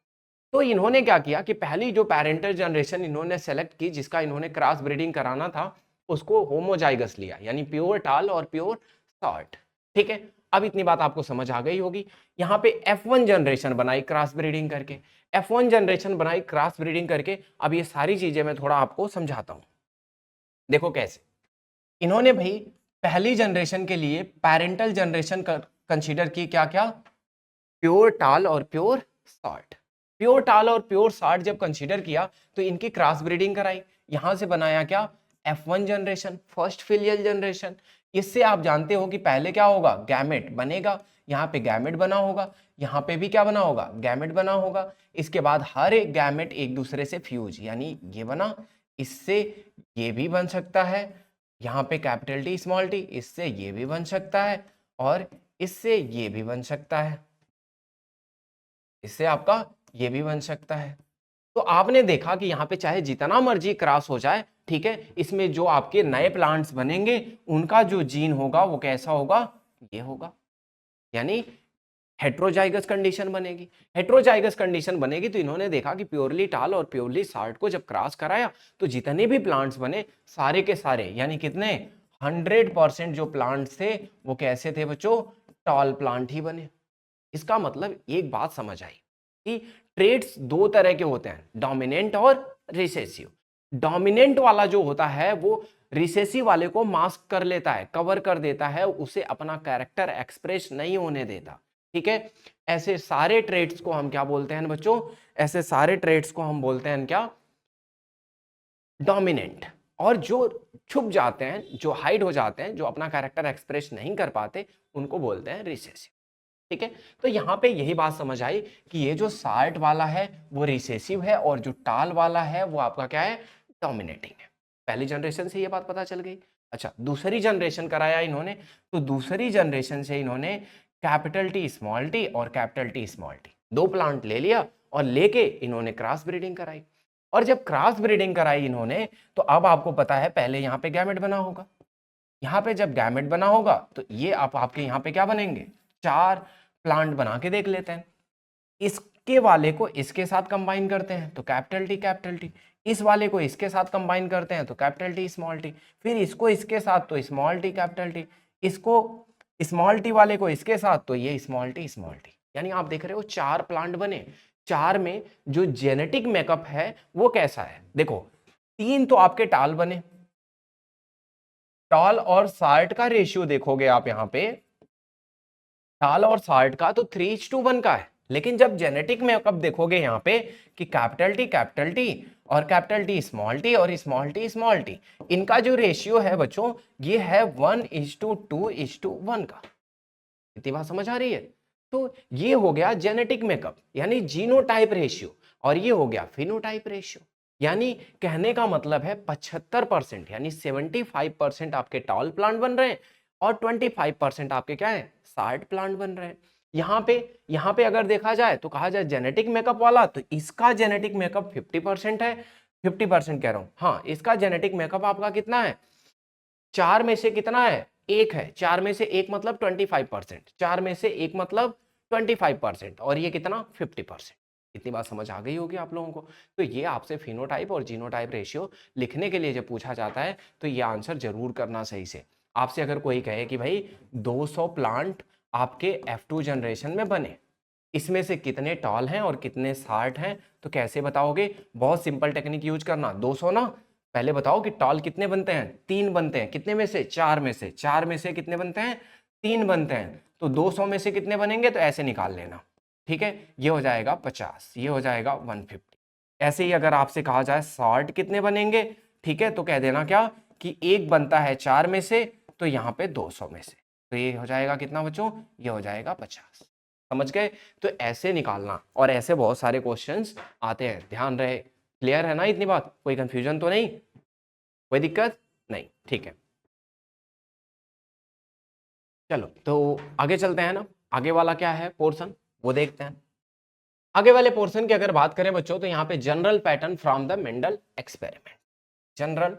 तो इन्होंने क्या किया कि पहली जो पेरेंटल जनरेशन इन्होंने सेलेक्ट की, जिसका इन्होंने क्रॉस ब्रीडिंग कराना था, उसको होमोजाइगस लिया, यानी प्योर टाल और प्योर शॉर्ट। ठीक है, अब इतनी बात आपको समझ आ गई होगी। यहाँ पे F1 जनरेशन बनाई क्रॉस ब्रीडिंग करके, F1 जनरेशन बनाई क्रॉस ब्रीडिंग करके। अब ये सारी चीजें मैं थोड़ा आपको समझाता हूं। देखो कैसे इन्होंने भाई पहली जनरेशन के लिए पेरेंटल जनरेशन कंसीडर की, क्या क्या, प्योर टाल और प्योर शॉर्ट। प्योर टाल और प्योर शॉर्ट जब कंसीडर किया तो इनकी क्रॉस ब्रीडिंग कराई। यहां से बनाया क्या, F1 generation, first filial generation. इससे आप जानते हो कि पहले क्या होगा, गैमेट बनेगा। यहाँ पे गैमेट बना होगा, यहाँ पे भी क्या बना होगा, गैमेट बना होगा। इसके बाद हर एक गैमेट एक दूसरे से फ्यूज, यानी ये बना, इससे ये भी बन सकता है, यहाँ पे कैपिटल टी स्मॉल टी, इससे ये भी बन सकता है, और इससे ये भी बन सकता है, इससे आपका ये भी बन सकता है। तो आपने देखा कि यहाँ पे चाहे जितना मर्जी क्रॉस हो जाए, ठीक है, इसमें जो आपके नए प्लांट्स बनेंगे उनका जो जीन होगा वो कैसा होगा, ये होगा, यानी हेट्रोजाइगस कंडीशन बनेगी। हेट्रोजाइगस कंडीशन बनेगी तो इन्होंने देखा कि प्योरली टाल और प्योरली शार्ट को जब क्रॉस कराया तो जितने भी प्लांट्स बने सारे के सारे, यानी कितने, 100% जो प्लांट्स थे वो कैसे थे बच्चों, टॉल प्लांट ही बने। इसका मतलब एक बात समझ आई कि ट्रेड्स दो तरह के होते हैं, डोमिनेंट और रिसेसिव। डोमिनेंट वाला जो होता है वो रिसेसिव वाले को मास्क कर लेता है, कवर कर देता है, उसे अपना कैरेक्टर एक्सप्रेस नहीं होने देता। ठीक है, ऐसे सारे ट्रेड्स को हम क्या बोलते हैं बच्चों, ऐसे सारे ट्रेड्स को हम बोलते हैं क्या, डोमिनेंट। और जो छुप जाते हैं, जो हाइड हो जाते हैं, जो अपना कैरेक्टर एक्सप्रेस नहीं कर पाते, उनको बोलते हैं रिसेसिव। ठीक है, तो यहाँ पे यही बात समझ आई कि ये जो शार्ट वाला है वो रिसेसिव है, और जो टाल वाला है वो आपका क्या है, डोमिनेटिंग है। पहली जनरेशन से ये बात पता चल गई। अच्छा, दूसरी जनरेशन कराया इन्होंने, तो दूसरी जनरेशन से इन्होंने कैपिटल टी स्मॉल टी और कैपिटल टी स्मॉल टी दो प्लांट ले लिया, और लेके इन्होंने क्रॉस ब्रीडिंग कराई। और जब क्रॉस ब्रीडिंग कराई इन्होंने, तो अब आपको पता है पहले यहाँ पे गैमेट बना होगा। यहाँ पे जब गैमेट बना होगा तो ये आपके यहाँ पे क्या बनेंगे, चार प्लांट बना के देख लेते हैं। इसके वाले को इसके साथ कंबाइन करते हैं तो कैपिटल टी, इस वाले को इसके साथ कंबाइन करते हैं तो कैपिटल टी स्मॉल टी, फिर इसको इसके साथ तो स्मॉल टी कैपिटल टी, इसको स्मॉल टी वाले को इसके साथ तो ये स्मॉल टी। यानी आप देख रहे हो चार प्लांट बने। चार में जो जेनेटिक मेकअप है वो कैसा है, देखो, तीन तो आपके टाल बने, टाल और शार्ट का रेशियो देखोगे आप यहाँ पे, टाल और शार्ट का तो 3:1 का है। लेकिन जब जेनेटिक मेकअप देखोगे यहाँ पे कि कैपिटल टी और कैपिटल टी और स्मॉल टी, इनका जो रेशियो है बच्चों ये है 1:2:1 का। इतनी बात समझ आ रही है। तो ये हो गया जेनेटिक मेकअप यानी जीनोटाइप रेशियो, और ये हो गया फिनोटाइप रेशियो। यानी कहने का मतलब है 75% यानी 75% आपके टॉल प्लांट बन रहे हैं, और 25% आपके क्या है, शार्ट प्लांट बन रहे हैं। यहाँ पे अगर देखा जाए तो कहा जाए जेनेटिक मेकअप वाला, तो इसका जेनेटिक मेकअप 50% है। 50% कह रहा हूं, हाँ, इसका जेनेटिक मेकअप आपका कितना है, चार में से कितना है, एक है। चार में से एक मतलब 25%, चार में से एक मतलब 25%, और ये कितना, 50%। इतनी बात समझ आ गई होगी आप लोगों को। तो ये आपसे फिनोटाइप और जीनोटाइप रेशियो लिखने के लिए जब पूछा जाता है तो ये आंसर जरूर करना सही से। आपसे अगर कोई कहे कि भाई 200 प्लांट आपके F2 जनरेशन में बने, इसमें से कितने टॉल हैं और कितने शार्ट हैं, तो कैसे बताओगे? बहुत सिंपल टेक्निक यूज करना। 200 ना, पहले बताओ कि टॉल कितने बनते हैं? 3 बनते हैं। कितने में से? 4 में से। 4 में से कितने बनते हैं? 3 बनते हैं। तो 200 में से कितने बनेंगे? तो ऐसे निकाल लेना, ठीक है। ये हो जाएगा 50, ये हो जाएगा 150। ऐसे ही अगर आपसे कहा जाए शार्ट कितने बनेंगे, ठीक है, तो कह देना क्या कि एक बनता है 4 में से, तो यहाँ पे 200 में से। तो ये हो जाएगा कितना बच्चों? ये हो जाएगा 50। समझ गए? तो ऐसे निकालना, और ऐसे बहुत सारे क्वेश्चंस आते हैं, ध्यान रहे। क्लियर है ना इतनी बात? कोई कंफ्यूजन तो नहीं, कोई दिक्कत नहीं? ठीक है, चलो तो आगे चलते हैं ना। आगे वाला क्या है पोर्शन, वो देखते हैं। आगे वाले पोर्शन की अगर बात करें बच्चों, तो यहाँ पे general pattern from the Mendel experiment. General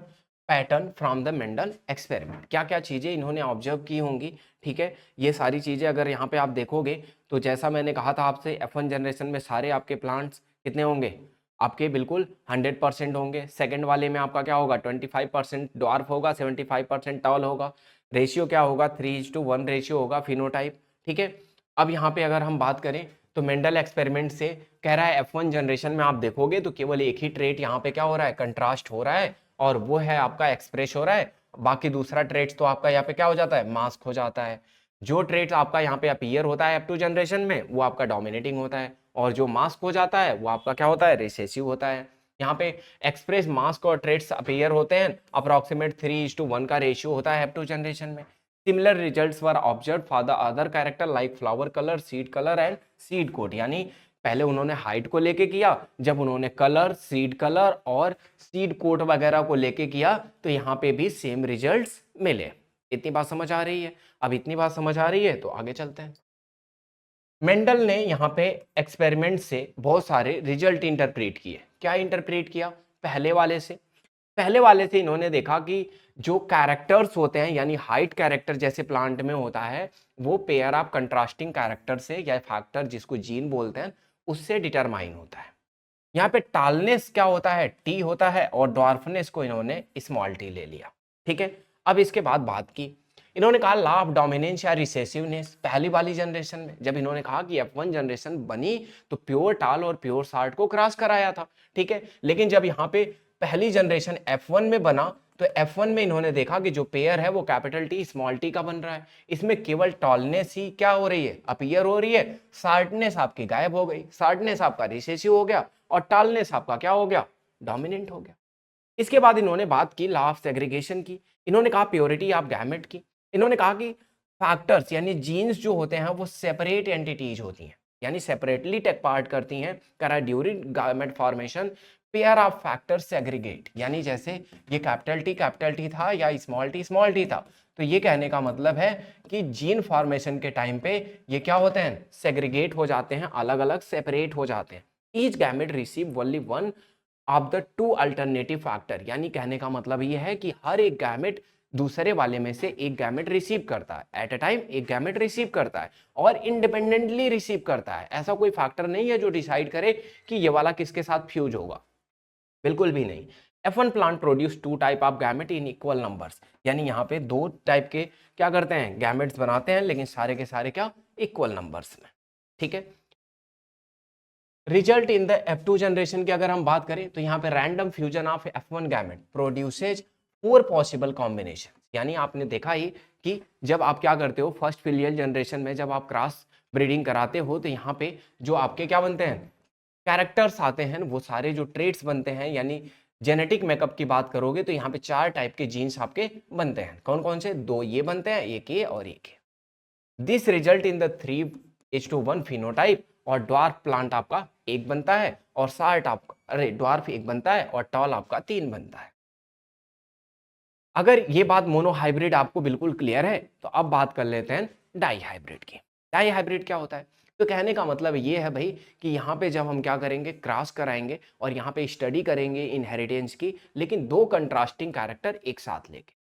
pattern from the Mendel experiment, क्या क्या चीजें इन्होंने ऑब्जर्व की होंगी, ठीक है। ये सारी चीजें अगर यहाँ पे आप देखोगे, तो जैसा मैंने कहा था आपसे, F1 जनरेशन में सारे आपके प्लांट्स कितने होंगे? आपके बिल्कुल 100% होंगे। सेकंड वाले में आपका क्या होगा? 25% ड्वार्फ होगा, 75% टॉल होगा। रेशियो क्या होगा? 3:1 रेशियो होगा फिनोटाइप, ठीक है। अब यहाँ पे अगर हम बात करें, तो मेंडल एक्सपेरिमेंट से कह रहा है F1 जनरेशन में आप देखोगे तो केवल एक ही ट्रेट यहाँ पे क्या हो रहा है? कंट्रास्ट हो रहा है, और वो है आपका एक्सप्रेस हो रहा है। बाकी दूसरा ट्रेड्स तो आपका यहाँ पे क्या हो जाता है? मास्क हो जाता है। जो ट्रेड्स आपका यहाँ पे अपीयर होता है F2 जनरेशन में, वो आपका डोमिनेटिंग होता है, और जो मास्क हो जाता है वो आपका क्या होता है? रिसेसिव होता है। यहाँ पे एक्सप्रेस, मास्क और ट्रेड्स अपीयर होते हैं, अप्रोक्सीमेट 3:1 का रेशियो होता है F2 जनरेशन में। Similar results were observe for the other character like flower colour, seed colour and seed coat. यानी पहले उन्होंने हाइट को लेके किया, जब उन्होंने कलर, सीड कलर और सीड कोट वगैरह को लेके किया, तो यहाँ पे भी सेम रिजल्ट्स मिले। इतनी बात समझ आ रही है? अब इतनी बात समझ आ रही है तो आगे चलते हैं। मेंडल ने यहाँ पे एक्सपेरिमेंट से बहुत सारे रिजल्ट इंटरप्रेट किए। क्या इंटरप्रेट किया? पहले वाले से इन्होंने देखा कि जो कैरेक्टर्स होते हैं, यानी हाइट कैरेक्टर जैसे प्लांट में होता है, वो पेयर ऑफ कंट्रास्टिंग कैरेक्टर से या फैक्टर जिसको जीन बोलते हैं, उससे डिटरमाइन होता है। यहाँ पे टालनेस क्या होता है? टी होता है, और डॉर्फनेस को इन्होंने स्मॉल टी ले लिया, ठीक है। अब इसके बाद बात की, इन्होंने कहा लॉ ऑफ डोमिनेंस या रिसेसिवनेस। पहली वाली जनरेशन में जब इन्होंने कहा कि F1 जनरेशन बनी, तो प्योर टाल और प्योर शार्ट को क्रॉस कराया था, ठीक है। लेकिन जब यहाँ पे पहली जनरेशन F1 में बना, तो F1 में इन्होंने देखा कि जो पेयर है वो कैपिटल टी स्मॉल टी का बन रहा है। इसमें केवल टॉलनेस ही क्या हो रही है? अपीयर हो रही है। शार्टनेस आपकी गायब हो गई, शार्टनेस आपका रिसेसिव हो गया, और टालनेस आपका क्या हो गया? डोमिनेंट हो गया। इसके बाद इन्होंने बात की लॉ ऑफ सेग्रीगेशन की। इन्होंने कहा प्योरिटी ऑफ गैमेट की। इन्होंने कहा कि फैक्टर्स यानी जीन्स जो होते हैं वो सेपरेट एंटिटीज होती हैं, यानी सेपरेटली टेक पार्ट करती हैं। करा during gamete formation pair of factors segregate, यानी जैसे ये कैपिटल टी था या स्मॉल टी था, तो ये कहने का मतलब है कि जीन फॉर्मेशन के टाइम पे ये क्या होते हैं? सेग्रीगेट हो जाते हैं, अलग अलग सेपरेट हो जाते हैं। Each gamete receive only one of the two alternative factor, यानी कहने का मतलब ये है कि हर एक गैमेट दूसरे वाले में से एक गैमेट रिसीव करता है। एट अ टाइम एक गैमेट रिसीव करता है, और इंडिपेंडेंटली रिसीव करता है। ऐसा कोई फैक्टर नहीं है जो डिसाइड करे कि ये वाला किसके साथ फ्यूज होगा, बिल्कुल भी नहीं। F1 plant produce two type of gamete in equal numbers, यानी यहाँ पे दो टाइप के क्या करते हैं? गैमेट्स बनाते हैं, लेकिन सारे के सारे क्या? इक्वल नंबर्स में, ठीक है। Result in the F2 generation की अगर हम बात करें, तो यहाँ पे random fusion of F1 gamete produces 4 possible combination. यानी आपने देखा ही कि जब आप क्या करते हो फर्स्ट फिलियल जनरेशन में, जब आप क्रॉस ब्रीडिंग कराते हो, तो यहाँ पे जो आपके क्या बनते हैं? कैरेक्टर्स आते हैं, वो सारे जो ट्रेट्स बनते हैं, यानी जेनेटिक मेकअप की बात करोगे, तो यहाँ पे 4 टाइप के जीन्स आपके बनते हैं। कौन कौन से? 2 ये बनते हैं, एक ये और एक ये। This result in the 3:1 phenotype, और ड्वार्फ प्लांट आपका एक बनता है, और शार्ट आपका ड्वार्फ एक बनता है, और टॉल आपका 3 बनता है। अगर ये बात मोनो हाइब्रिड आपको बिल्कुल क्लियर है, तो अब बात कर लेते हैं डाई हाइब्रिड की। डाई हाइब्रिड क्या होता है? तो कहने का मतलब ये है भाई कि यहाँ पे जब हम क्या करेंगे? क्रॉस कराएंगे, और यहाँ पे स्टडी करेंगे इनहेरिटेंस की, लेकिन दो कंट्रास्टिंग कैरेक्टर एक साथ लेके।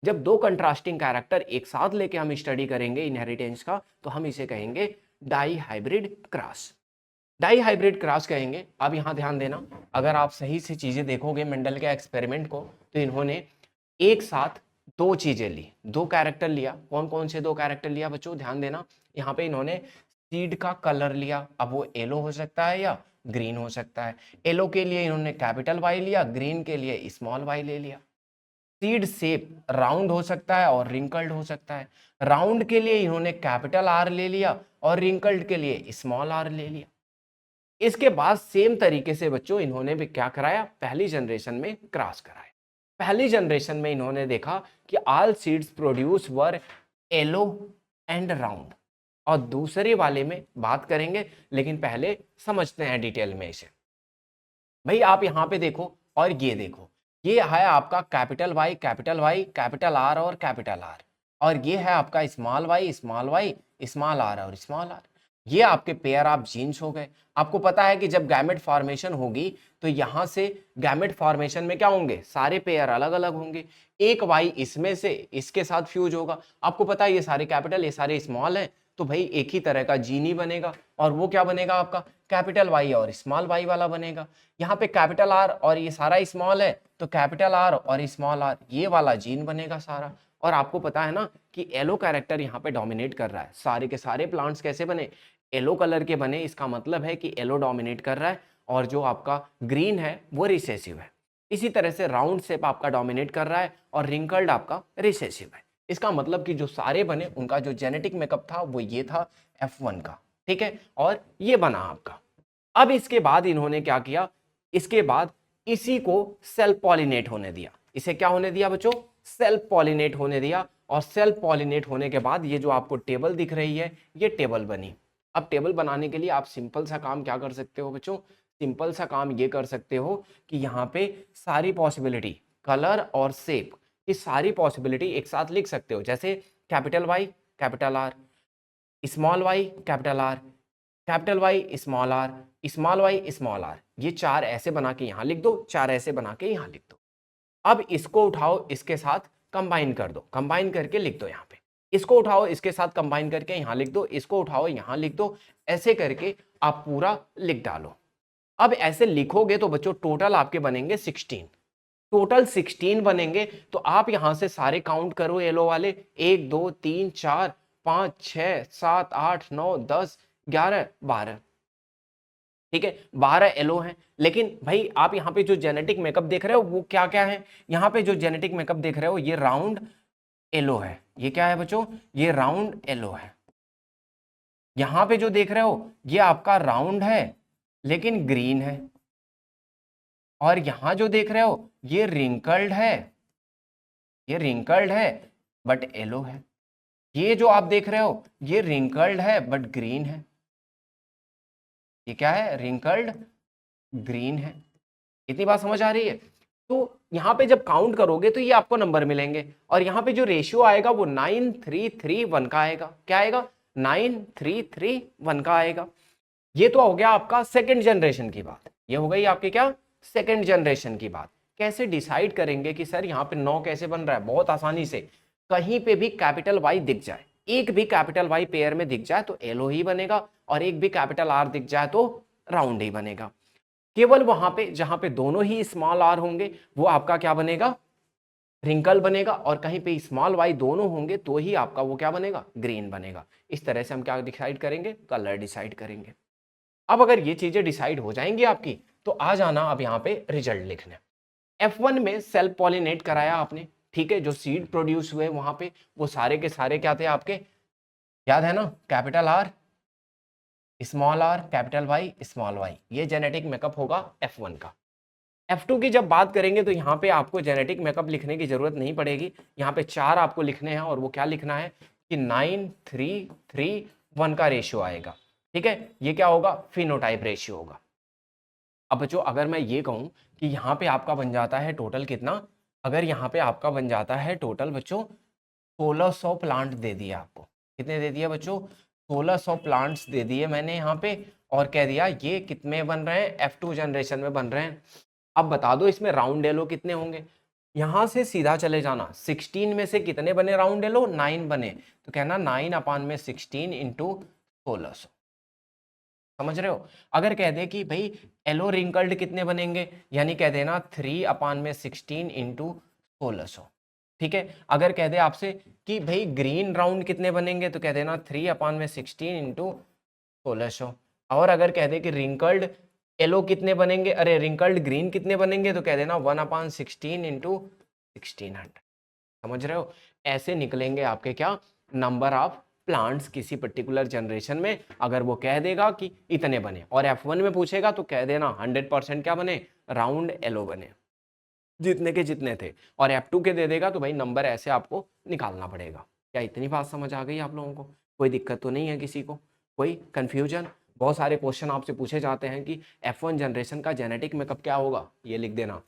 जब दो कंट्रास्टिंग कैरेक्टर एक साथ लेके हम स्टडी करेंगे इनहेरिटेंस का, तो हम इसे कहेंगे dihybrid cross. Dihybrid cross कहेंगे। अब यहाँ ध्यान देना, अगर आप सही से चीजें देखोगे मेंडल के एक्सपेरिमेंट को, तो इन्होंने एक साथ दो चीजें ली, दो कैरेक्टर लिया। कौन कौन से दो कैरेक्टर लिया बच्चों, ध्यान देना। यहाँ पे इन्होंने सीड का कलर लिया, अब वो येलो हो सकता है या ग्रीन हो सकता है। येलो के लिए इन्होंने कैपिटल वाई लिया, ग्रीन के लिए स्मॉल वाई ले लिया। सीड शेप राउंड हो सकता है और रिंकल्ड हो सकता है। राउंड के लिए इन्होंने कैपिटल आर ले लिया और रिंकल्ड के लिए स्मॉल आर ले लिया। इसके बाद सेम तरीके से बच्चों इन्होंने भी क्या कराया, पहली जनरेशन में क्रॉस कराया। पहली जनरेशन में इन्होंने देखा कि all seeds produce were yellow and round, और दूसरे वाले में बात करेंगे, लेकिन पहले समझते हैं डिटेल में इसे। भाई आप यहां पे देखो और ये देखो, ये है आपका capital Y capital Y, capital R और कैपिटल आर, और ये है आपका small y small y, small r और स्मॉल आर। ये आपके पेयर ऑफ जीन्स हो गए। आपको पता है कि जब गैमेट फॉर्मेशन होगी तो यहां से गैमेट फॉर्मेशन में क्या होंगे, सारे पेयर अलग अलग होंगे। एक वाई इसमें से इसके साथ फ्यूज होगा। आपको पता है ये सारे कैपिटल ये सारे स्मॉल हैं, तो भाई एक ही तरह का जीन ही बनेगा, और वो क्या बनेगा आपका, कैपिटल वाई और स्मॉल वाई वाला बनेगा। यहाँ पे कैपिटल आर और ये सारा स्मॉल है, तो कैपिटल आर और स्मॉल आर ये वाला जीन बनेगा सारा। और आपको पता है ना कि येलो कैरेक्टर यहाँ पे डोमिनेट कर रहा है। सारे के सारे प्लांट्स कैसे बने, येलो कलर के बने। इसका मतलब है कि येलो डोमिनेट कर रहा है, और जो आपका ग्रीन है वो रिसेसिव है। इसी तरह से राउंड शेप आपका डोमिनेट कर रहा है और रिंकल्ड आपका रिसेसिव है। इसका मतलब कि जो सारे बने उनका जो जेनेटिक मेकअप था वो ये था F1 का, ठीक है, और ये बना आपका। अब इसके बाद इन्होंने क्या किया, इसके बाद इसी को सेल्फ पॉलिनेट होने दिया। इसे क्या होने दिया बच्चों, सेल्फ पॉलिनेट होने दिया। और सेल्फ पॉलिनेट होने के बाद ये जो आपको टेबल दिख रही है ये टेबल बनी। अब टेबल बनाने के लिए आप सिंपल सा काम क्या कर सकते हो बच्चों, सिंपल सा काम ये कर सकते हो कि यहाँ पे सारी पॉसिबिलिटी कलर और शेप, ये सारी पॉसिबिलिटी एक साथ लिख सकते हो। जैसे capital Y capital R, small y capital R, capital Y small r, small y small r, ये चार ऐसे बना के यहाँ लिख दो, चार ऐसे बना के यहाँ लिख दो। अब इसको उठाओ इसके साथ कंबाइन कर दो, कंबाइन करके लिख दो यहाँ पे। इसको उठाओ इसके साथ कंबाइन करके यहाँ लिख दो, इसको उठाओ यहाँ लिख दो। ऐसे करके आप पूरा लिख डालो। अब ऐसे लिखोगे तो बच्चों टोटल आपके बनेंगे 16, टोटल 16 बनेंगे। तो आप यहां से सारे काउंट करो येलो वाले, 1 2 3 4 5 6 7 8 9 10 11 12, ठीक है, 12 येलो हैं। लेकिन भाई आप यहाँ पे जो जेनेटिक मेकअप देख रहे हो वो क्या क्या है, यहाँ पे जो जेनेटिक मेकअप देख रहे हो ये राउंड येलो है। ये क्या है बच्चों, ये राउंड येलो है। यहाँ पे जो देख रहे हो ये आपका राउंड है लेकिन ग्रीन है। और यहां जो देख रहे हो ये रिंकल्ड है, ये रिंकल्ड है बट येलो है। ये जो आप देख रहे हो ये रिंकल्ड है बट ग्रीन है। ये क्या है, रिंकल्ड ग्रीन है। इतनी बात समझ आ रही है। तो यहाँ पे जब काउंट करोगे तो ये आपको नंबर मिलेंगे, और यहाँ पे जो रेशियो आएगा वो 9331 का आएगा। क्या आएगा, 9331 का आएगा। ये तो हो गया आपका सेकंड जनरेशन की बात। ये हो गई आपकी क्या, सेकंड जनरेशन की बात। कैसे डिसाइड करेंगे कि सर यहाँ पे 9 कैसे बन रहा है, बहुत आसानी से। कहीं पे भी कैपिटल वाई दिख जाए, एक भी कैपिटल वाई पेयर में दिख जाए तो येलो ही बनेगा, और एक भी कैपिटल आर दिख जाए तो राउंड ही बनेगा। केवल वहां पे जहां पे दोनों ही स्मॉल आर होंगे वो आपका क्या बनेगा, रिंकल बनेगा, और कहीं पे स्मॉल वाई दोनों होंगे तो ही आपका वो क्या बनेगा, ग्रीन बनेगा। इस तरह से हम क्या डिसाइड करेंगे, कलर डिसाइड करेंगे। अब अगर ये चीजें डिसाइड हो जाएंगी आपकी तो आ जाना अब यहाँ पे रिजल्ट लिखने। F1 में सेल्फ पॉलिनेट कराया आपने, ठीक है, जो सीड प्रोड्यूस हुए वहां पे वो सारे के सारे क्या थे आपके, याद है ना, capital R small r capital Y small y, ये जेनेटिक मेकअप होगा F1 का। F2 की जब बात करेंगे तो यहाँ पे आपको जेनेटिक मेकअप लिखने की जरूरत नहीं पड़ेगी। यहाँ पे 4 आपको लिखने हैं, और वो क्या लिखना है कि 9331 का रेशियो आएगा, ठीक है। ये क्या होगा, फिनोटाइप रेशियो होगा। अब बच्चों अगर मैं ये कहूँ कि यहाँ पे आपका बन जाता है टोटल कितना, अगर यहाँ पे आपका बन जाता है टोटल बच्चों 1600 प्लांट दे दिए आपको। कितने दे दिए बच्चों, 1600 प्लांट्स दे दिए मैंने यहाँ पे, और कह दिया ये कितने बन रहे हैं, F2 जनरेशन में बन रहे हैं। अब बता दो इसमें राउंड येलो कितने होंगे। यहाँ से सीधा चले जाना, 16 में से कितने बने राउंड येलो, 9 बने, तो कहना 9/16 इंटू 1600। समझ रहे हो। अगर कह दे कि भाई येलो रिंकल्ड कितने बनेंगे, यानी कह देना 3/16 इंटू 1600। ठीक है। अगर कह दे आपसे कि भाई ग्रीन राउंड कितने बनेंगे, तो कह देना 3/16 इंटू 1600। और अगर कह दे कि रिंकल्ड येलो कितने बनेंगे, अरे रिंकल्ड ग्रीन कितने बनेंगे, तो कह देना 1/16 इंटू 1600। समझ रहे हो? ऐसे निकलेंगे आपके क्या नंबर ऑफ प्लांट्स किसी पर्टिकुलर जनरेशन में। अगर वो कह देगा कि इतने बने और F1 में पूछेगा तो कह देना 100% क्या बने, राउंड येलो बने, जितने के जितने थे। और F2 के दे देगा तो भाई नंबर ऐसे आपको निकालना पड़ेगा। क्या इतनी बात समझ आ गई आप लोगों को? कोई दिक्कत तो नहीं है किसी को? कोई कंफ्यूजन? बहुत सारे क्वेश्चन आपसे पूछे जाते हैं कि F1 जनरेशन का जेनेटिक मेकअप क्या होगा, ये लिख देना।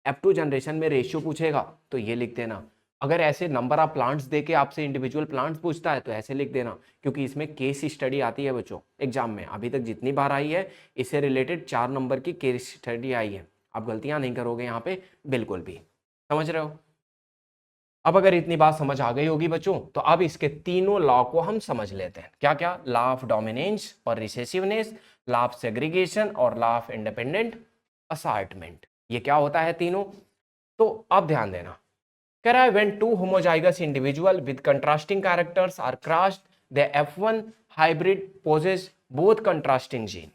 F2 जनरेशन में रेशियो पूछेगा तो ये लिख देना। अगर ऐसे नंबर ऑफ प्लांट्स देके आपसे इंडिविजुअल प्लांट्स पूछता है तो ऐसे लिख देना, क्योंकि इसमें केस स्टडी आती है बच्चों एग्जाम में। अभी तक जितनी बार आई है इससे रिलेटेड 4 नंबर की केस स्टडी आई है। आप गलतियां नहीं करोगे यहाँ पे बिल्कुल भी। समझ रहे हो? अब अगर इतनी बात समझ आ गई होगी बच्चों, तो अब इसके तीनों लॉ को हम समझ लेते हैं। क्या क्या? लॉ ऑफ डोमिनेंस और रिसेसिवनेस, लॉ ऑफ सेग्रीगेशन और लॉ ऑफ इंडिपेंडेंट असॉर्टमेंट। ये क्या होता है तीनों? तो अब ध्यान देना। कह रहा है when two homozygous individual with contrasting characters are crossed, the F1 hybrid possesses both contrasting gene.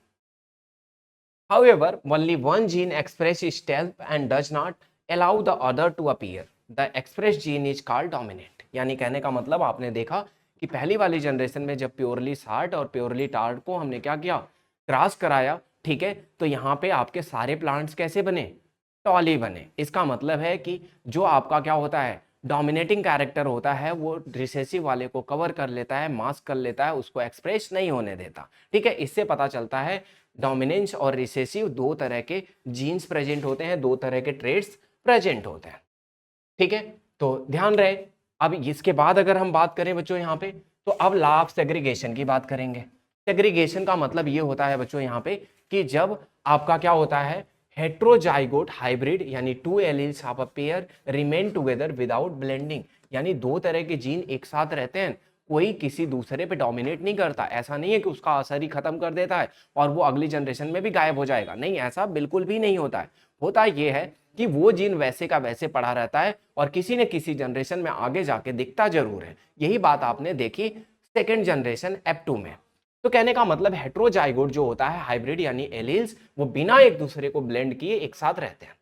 However, only one gene expresses itself and does not allow the other to appear. The expressed gene is called dominant. यानी कहने का मतलब आपने देखा कि पहली वाली generation में जब प्योरली सार्ट और प्योरली टार्ट को हमने क्या किया, क्रॉस कराया, ठीक है, तो यहाँ पे आपके सारे प्लांट्स कैसे बने, टॉली बने। इसका मतलब है कि जो आपका क्या होता है, डोमिनेटिंग कैरेक्टर होता है, वो रिसेसिव वाले को कवर कर लेता है, मास्क कर लेता है, उसको एक्सप्रेस नहीं होने देता। ठीक है, इससे पता चलता है डोमिनेंस और रिसेसिव दो तरह के जीन्स प्रेजेंट होते हैं, दो तरह के ट्रेड्स प्रेजेंट होते हैं। ठीक है, तो ध्यान रहे। अब इसके बाद अगर हम बात करें बच्चों यहाँ पे, तो अब लॉ ऑफ सेग्रीगेशन की बात करेंगे। सेग्रीगेशन का मतलब ये होता है बच्चों यहाँ पे कि जब आपका क्या होता है, हेट्रोजाइगोट हाइब्रिड यानी two alleles of a pair remain together without blending, यानी दो तरह के जीन एक साथ रहते हैं, कोई किसी दूसरे पे डोमिनेट नहीं करता। ऐसा नहीं है कि उसका असर ही खत्म कर देता है और वो अगली जनरेशन में भी गायब हो जाएगा, नहीं, ऐसा बिल्कुल भी नहीं होता है। होता ये है कि वो जीन वैसे का वैसे पड़ा रहता है और किसी न किसी जनरेशन में आगे जाके दिखता जरूर है। यही बात आपने देखी सेकेंड जनरेशन F2 में। तो कहने का मतलब हेट्रोजाइगोट जो होता है हाइब्रिड यानी एलील्स, वो बिना एक दूसरे को ब्लेंड किए एक साथ रहते हैं।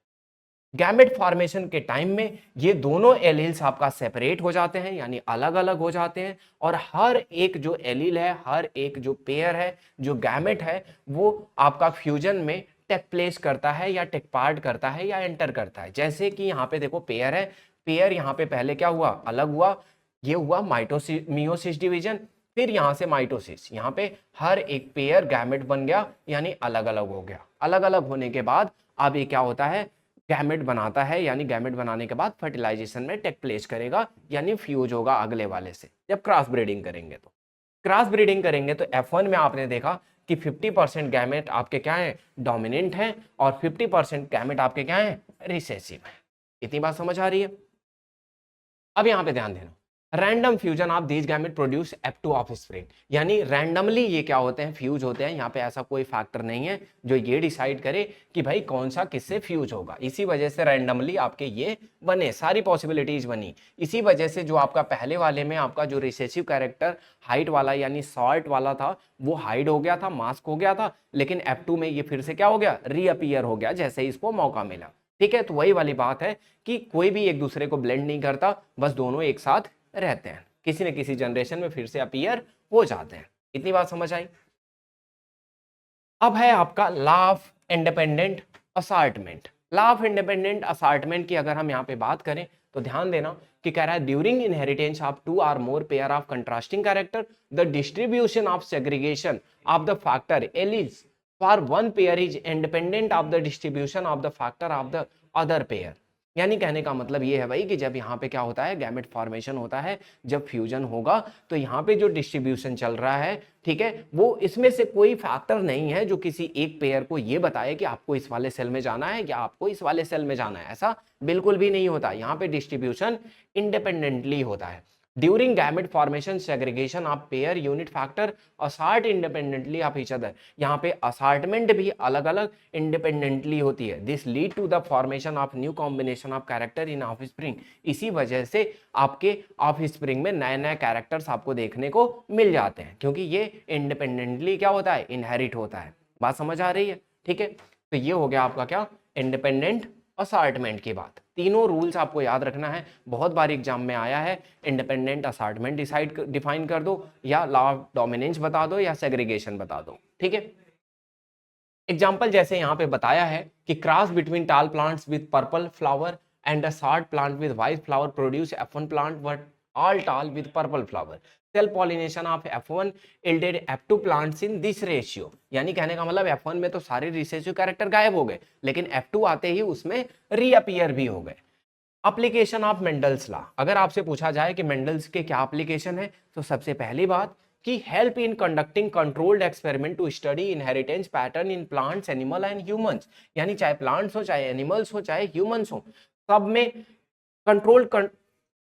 गैमेट फॉर्मेशन के टाइम में ये दोनों एलील्स आपका सेपरेट हो जाते हैं, यानी अलग अलग हो जाते हैं, और हर एक जो एलील है, हर एक जो पेयर है, जो गैमेट है, वो आपका फ्यूजन में टेक प्लेस करता है या टेक पार्ट करता है या एंटर करता है। जैसे कि यहाँ पे देखो पेयर है, पेयर यहाँ पे पहले क्या हुआ, अलग हुआ, ये हुआ माइटोसिस मियोसिस डिवीजन, फिर यहाँ से माइटोसिस, यहाँ पे हर एक पेयर गैमेट बन गया, यानी अलग अलग हो गया। अलग अलग होने के बाद अब ये क्या होता है, गैमेट बनाता है, यानी गैमेट बनाने के बाद फर्टिलाइजेशन में टेक प्लेस करेगा, यानी फ्यूज होगा अगले वाले से। जब क्रॉस ब्रीडिंग करेंगे तो क्रॉस ब्रीडिंग करेंगे तो F1 में आपने देखा कि 50% गैमेट आपके क्या है, डोमिनेंट है, और 50% गैमेट आपके क्या है, रिसेसिव है। इतनी बात समझ आ रही है? अब यहां पे ध्यान देना, random fusion of these gamete produce F2 offspring, यानी रैंडमली ये क्या होते हैं, फ्यूज होते हैं। यहाँ पे ऐसा कोई फैक्टर नहीं है जो ये डिसाइड करे कि भाई कौन सा किससे फ्यूज होगा। इसी वजह से रैंडमली आपके ये बने, सारी पॉसिबिलिटीज बनी। इसी वजह से जो आपका पहले वाले में आपका जो रिसेसिव कैरेक्टर हाइट वाला यानी सॉल्ट वाला था, वो हाइड हो गया था, मास्क हो गया था, लेकिन F2 में ये फिर से क्या हो गया, रीअपियर हो गया जैसे इसको मौका मिला। ठीक है, तो वही वाली बात है कि कोई भी एक दूसरे को ब्लेंड नहीं करता, बस दोनों एक साथ रहते हैं, किसी न किसी जनरेशन में फिर से अपीयर हो जाते हैं। इतनी बात समझ आई? अब है आपका law of independent assortment. Law of independent assortment की अगर हम यहाँ पे बात करें तो ध्यान देना कि कह रहा है during inheritance of two or more pair of contrasting character, the distribution of segregation of the factor alleles for one pair is independent of the distribution of the factor of the other pair. यानी कहने का मतलब ये है भाई कि जब यहाँ पे क्या होता है, गैमेट फॉर्मेशन होता है, जब फ्यूजन होगा तो यहाँ पे जो डिस्ट्रीब्यूशन चल रहा है, ठीक है, वो इसमें से कोई फैक्टर नहीं है जो किसी एक पेयर को ये बताए कि आपको इस वाले सेल में जाना है या आपको इस वाले सेल में जाना है। ऐसा बिल्कुल भी नहीं होता। यहाँ पे डिस्ट्रीब्यूशन इंडिपेंडेंटली होता है। During gamete formation segregation of pair unit factor assort independently of each other. यहाँ पे असॉर्टमेंट भी अलग अलग इंडिपेंडेंटली होती है। This lead to the formation of new combination of character in offspring. इसी वजह से आपके ऑफस्प्रिंग में नए नए कैरेक्टर्स आपको देखने को मिल जाते हैं, क्योंकि ये इंडिपेंडेंटली क्या होता है, इनहेरिट होता है। बात समझ आ रही है? ठीक है, तो ये हो गया आपका क्या, इंडिपेंडेंट असॉर्टमेंट की बात। तीनों रूल्स आपको याद रखना है, बहुत बार एग्जाम में आया है। इंडिपेंडेंट असॉर्टमेंट डिफाइन कर दो, या लॉ ऑफ डोमिनेंस बता दो, या सेग्रीगेशन बता दो। ठीक है, एग्जाम्पल जैसे यहाँ पे बताया है कि cross between tall plants with purple flower and a short plant with white flower produce F1 plant but all tall with purple flower. Self pollination of F1 yielded F2 plants in this ratio. यानी कहने का मतलब F1 में तो सारे recessive character गायब हो गए, लेकिन F2 आते ही उसमें रीअपियर भी हो गए। एप्लीकेशन ऑफ मेंडल्स लॉ, अगर आपसे पूछा जाए कि मेंडल्स के क्या एप्लीकेशन है, तो सबसे पहली बात कि help in conducting controlled experiment to study inheritance pattern in plants animal and humans. यानी चाहे प्लांट्स हो, चाहे एनिमल्स हो, चाहे ह्यूमंस हो, सब में कंट्रोल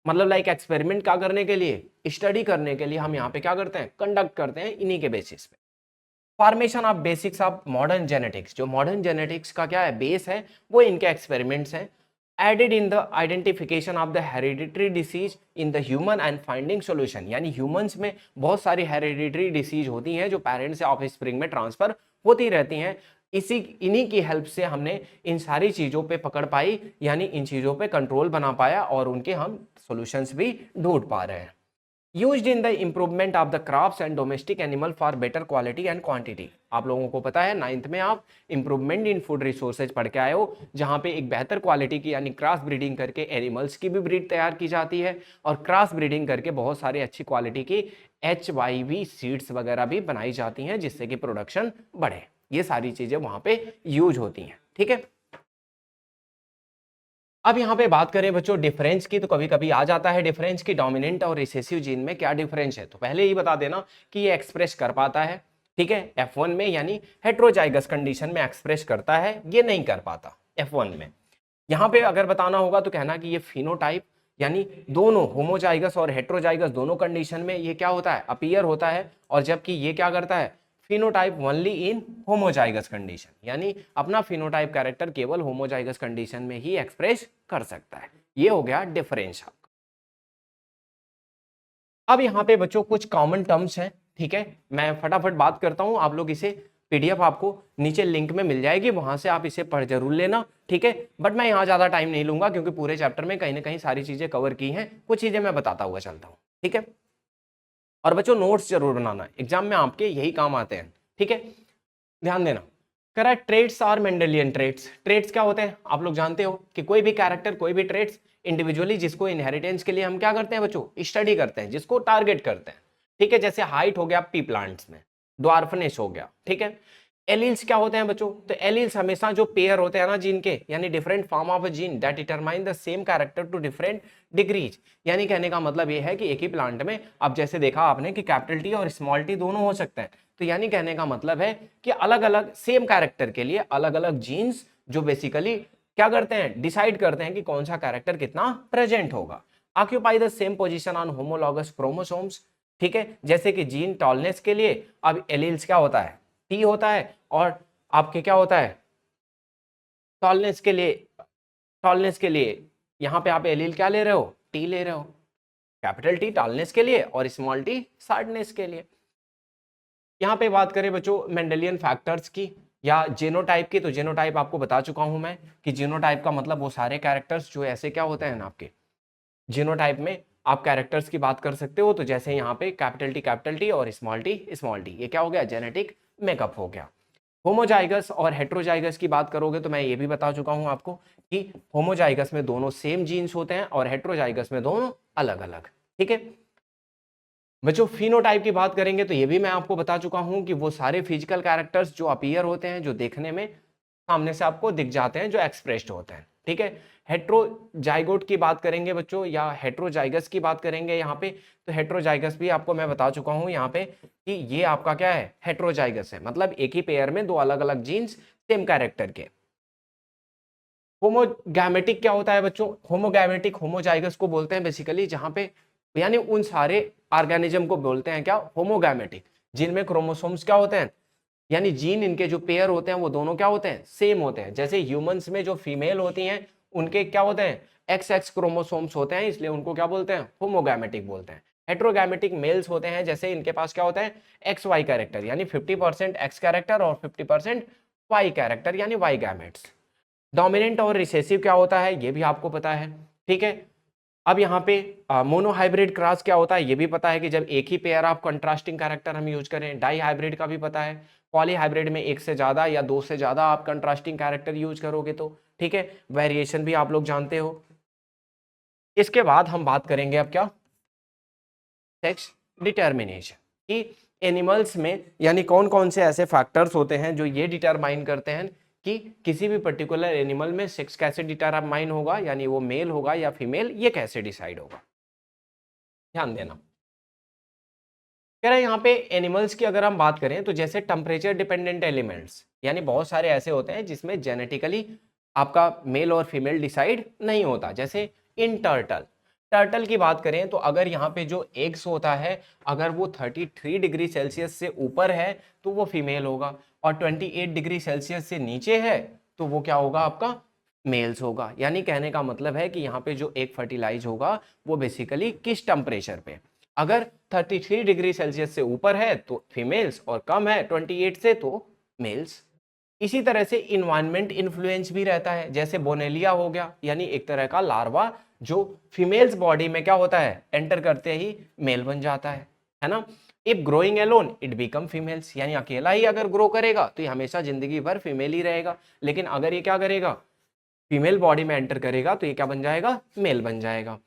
मतलब लाइक एक्सपेरिमेंट क्या करने के लिए, स्टडी करने के लिए हम यहाँ पे क्या करते हैं, कंडक्ट करते हैं इन्हीं के बेसिस पे। Formation of basics of modern genetics, जो मॉडर्न जेनेटिक्स का क्या है, बेस है, वो इनके एक्सपेरिमेंट्स हैं। Added in the identification of the hereditary disease in the human and finding solution. यानी ह्यूमंस में बहुत सारी हेरिडिटरी डिसीज होती हैं जो पेरेंट्स से ऑफस्प्रिंग में ट्रांसफर होती रहती हैं। इन्हीं की हेल्प से हमने इन सारी चीज़ों पे पकड़ पाई, यानी इन चीज़ों पे कंट्रोल बना पाया, और उनके हम सॉल्यूशंस भी ढूंढ पा रहे हैं। Used in the improvement of the crops and domestic animal for better quality and quantity. आप लोगों को पता है 9th में आप इम्प्रूवमेंट इन फूड रिसोर्सेज पढ़ के आए हो, जहां पे एक बेहतर क्वालिटी की यानी क्रॉस ब्रीडिंग करके एनिमल्स की भी ब्रीड तैयार की जाती है, और क्रॉस ब्रीडिंग करके बहुत सारी अच्छी क्वालिटी की HYV सीड्स वगैरह भी बनाई जाती हैं, जिससे कि प्रोडक्शन बढ़े। ये सारी चीजें वहां पे यूज होती हैं। ठीक है, अब यहाँ पे बात करें बच्चों डिफरेंस की, तो कभी कभी आ जाता है डिफरेंस की डोमिनेंट और रिसेसिव जीन में क्या डिफरेंस है। तो पहले ही बता देना कि ये एक्सप्रेस कर पाता है, ठीक है, F1 में, यानी हेट्रोजाइगस कंडीशन में एक्सप्रेस करता है, ये नहीं कर पाता F1 में। यहाँ पे अगर बताना होगा तो कहना कि ये फिनोटाइप, यानी दोनों होमोजाइगस और हेट्रोजाइगस दोनों कंडीशन में ये क्या होता है, अपीयर होता है, और जबकि ये क्या करता है, phenotype only in homozygous condition, यानी अपना फिनोटाइप कैरेक्टर केवल होमोजाइगस कंडीशन में ही एक्सप्रेस कर सकता है। ये हो गया डिफरेंस आपका। अब यहाँ पे बच्चों कुछ कॉमन टर्म्स हैं, ठीक है, मैं फटाफट बात करता हूँ, आप लोग इसे PDF आपको नीचे लिंक में मिल जाएगी, वहां से आप इसे पढ़ जरूर लेना, ठीक है। बट मैं यहाँ ज्यादा टाइम नहीं लूंगा, क्योंकि पूरे चैप्टर में कहीं ना कहीं सारी चीजें कवर की हैं, कुछ चीजें मैं बताता हुआ चलता हूँ, ठीक है। और बच्चों नोट्स जरूर बनाना, एग्जाम में आपके यही काम आते हैं, ठीक है, ध्यान देना। Correct, traits are Mendelian traits. Traits क्या होते हैं, आप लोग जानते हो कि कोई भी कैरेक्टर, कोई भी ट्रेड्स इंडिविजुअली जिसको इनहेरिटेंस के लिए हम क्या करते हैं बच्चों, स्टडी करते हैं, जिसको टारगेट करते हैं, ठीक है। जैसे हाइट हो गया पी प्लांट्स में, ड्वार्फनेस हो गया, ठीक है। एलील्स क्या होते हैं बच्चों, तो एलील्स हमेशा जो पेयर होते हैं ना जीन के, यानी different form of gene that determine the same character to different degrees. यानी कहने का मतलब ये है कि एक ही प्लांट में, अब जैसे देखा आपने कि कैपिटल टी और स्मॉल टी दोनों हो सकते हैं, तो यानी कहने का मतलब है कि अलग अलग सेम कैरेक्टर के लिए अलग अलग जीन्स जो बेसिकली क्या करते हैं, डिसाइड करते हैं कि कौन सा कैरेक्टर कितना प्रेजेंट होगा। Occupy the same position on homologous chromosomes, ठीक है। जैसे कि जीन टॉलनेस के लिए अब एलील्स क्या होता है, टी होता है, और आपके क्या होता है, टॉलनेस के लिए, टॉलनेस के लिए यहां पे आप एलील क्या ले रहे हो, टी ले रहे हो, कैपिटल टी टॉलनेस के लिए और स्मॉल टी शार्टनेस के लिए। यहाँ पे बात करें बच्चों मेंडेलियन फैक्टर्स की या जीनोटाइप की, तो जीनोटाइप आपको बता चुका हूं मैं कि जीनोटाइप का मतलब वो सारे कैरेक्टर्स जो ऐसे क्या होते हैं ना आपके जीनोटाइप में, आप कैरेक्टर्स की बात कर सकते हो। तो जैसे यहाँ पे कैपिटल टी और स्मॉल टी, ये क्या हो गया, जेनेटिक मेकअप हो गया। होमोजाइगस और हेट्रोजाइगस की बात करोगे तो मैं ये भी बता चुका हूं आपको कि होमोजाइगस में दोनों सेम जीन्स होते हैं और हेट्रोजाइगस में दोनों अलग अलग, ठीक है। बच्चों फिनोटाइप की बात करेंगे तो ये भी मैं आपको बता चुका हूं कि वो सारे फिजिकल कैरेक्टर्स जो अपीयर होते हैं, जो देखने में सामने से आपको दिख जाते हैं, जो एक्सप्रेस्ड होते हैं, ठीक है। हेट्रोजाइगोट की बात करेंगे बच्चों, या हेट्रोजाइगस की बात करेंगे यहाँ पे, तो हेट्रोजाइगस भी आपको मैं बता चुका हूँ यहाँ पे कि ये आपका क्या है, हेट्रोजाइगस है, मतलब एक ही पेयर में दो अलग अलग जीन्स सेम कैरेक्टर के। होमोगैमेटिक क्या होता है बच्चों, होमोगैमेटिक होमोजाइगस को बोलते हैं बेसिकली, जहां पे यानी उन सारे ऑर्गेनिज्म को बोलते हैं क्या, होमोगैमेटिक, जिनमें क्रोमोसोम्स क्या होते हैं, यानी जीन इनके जो पेयर होते हैं वो दोनों क्या होते हैं, सेम होते हैं। जैसे ह्यूमंस में जो फीमेल होती हैं उनके क्या होते हैं, एक्स एक्स क्रोमोसोम्स होते हैं, इसलिए उनको क्या बोलते हैं, होमोगैमेटिक बोलते हैं। हेट्रोगैमेटिक मेल्स होते हैं, जैसे इनके पास क्या होता है, एक्स वाई कैरेक्टर, यानी 50% एक्स कैरेक्टर और 50% वाई कैरेक्टर, यानी वाई गैमेट्स। डोमिनेंट और रिसेसिव क्या होता है ये भी आपको पता है, ठीक है। अब यहाँ पे मोनोहाइब्रिड क्रॉस क्या होता है ये भी पता है कि जब एक ही पेयर ऑफ कंट्रास्टिंग कैरेक्टर हम यूज करें। डाई हाइब्रिड का भी पता है। पॉलीहाइब्रिड में एक से ज्यादा या दो से ज्यादा आप कंट्रास्टिंग कैरेक्टर यूज करोगे तो, ठीक है। वेरिएशन भी आप लोग जानते हो। इसके बाद हम बात करेंगे अब क्या, सेक्स डिटर्मिनेशन, कि एनिमल्स में यानी कौन कौन से ऐसे फैक्टर्स होते हैं जो ये डिटरमाइन करते हैं कि किसी भी पर्टिकुलर एनिमल में सेक्स कैसे डिटरमाइन होगा, यानी वो मेल होगा या फीमेल, ये कैसे डिसाइड होगा, ध्यान देना। कह रहे हैं यहाँ पे एनिमल्स की अगर हम बात करें तो जैसे टेम्परेचर डिपेंडेंट एलिमेंट्स, यानी बहुत सारे ऐसे होते हैं जिसमें जेनेटिकली आपका मेल और फीमेल डिसाइड नहीं होता। जैसे इन टर्टल की बात करें तो अगर यहाँ पे जो एग्स होता है अगर वो 33 डिग्री सेल्सियस से ऊपर है तो वो फीमेल होगा, और 28 डिग्री सेल्सियस से नीचे है तो वो क्या होगा, आपका मेल्स होगा। यानी कहने का मतलब है कि यहाँ पे जो एग फर्टिलाइज होगा वो बेसिकली किस टेम्परेचर पे, अगर 33 डिग्री सेल्सियस से ऊपर है तो फीमेल्स और कम है 28 से तो मेल्स। इसी तरह से इन्वायरमेंट इन्फ्लुएंस भी रहता है, जैसे बोनेलिया हो गया, यानी एक तरह का लार्वा जो फीमेल्स बॉडी में क्या होता है, एंटर करते ही मेल बन जाता है ना। If growing alone it become females, यानी अकेला ही अगर ग्रो करेगा तो ये हमेशा जिंदगी भर फीमेल ही रहेगा, लेकिन अगर ये क्या करेगा, फीमेल बॉडी में एंटर करेगा तो ये क्या बन जाएगा, मेल बन जाएगा।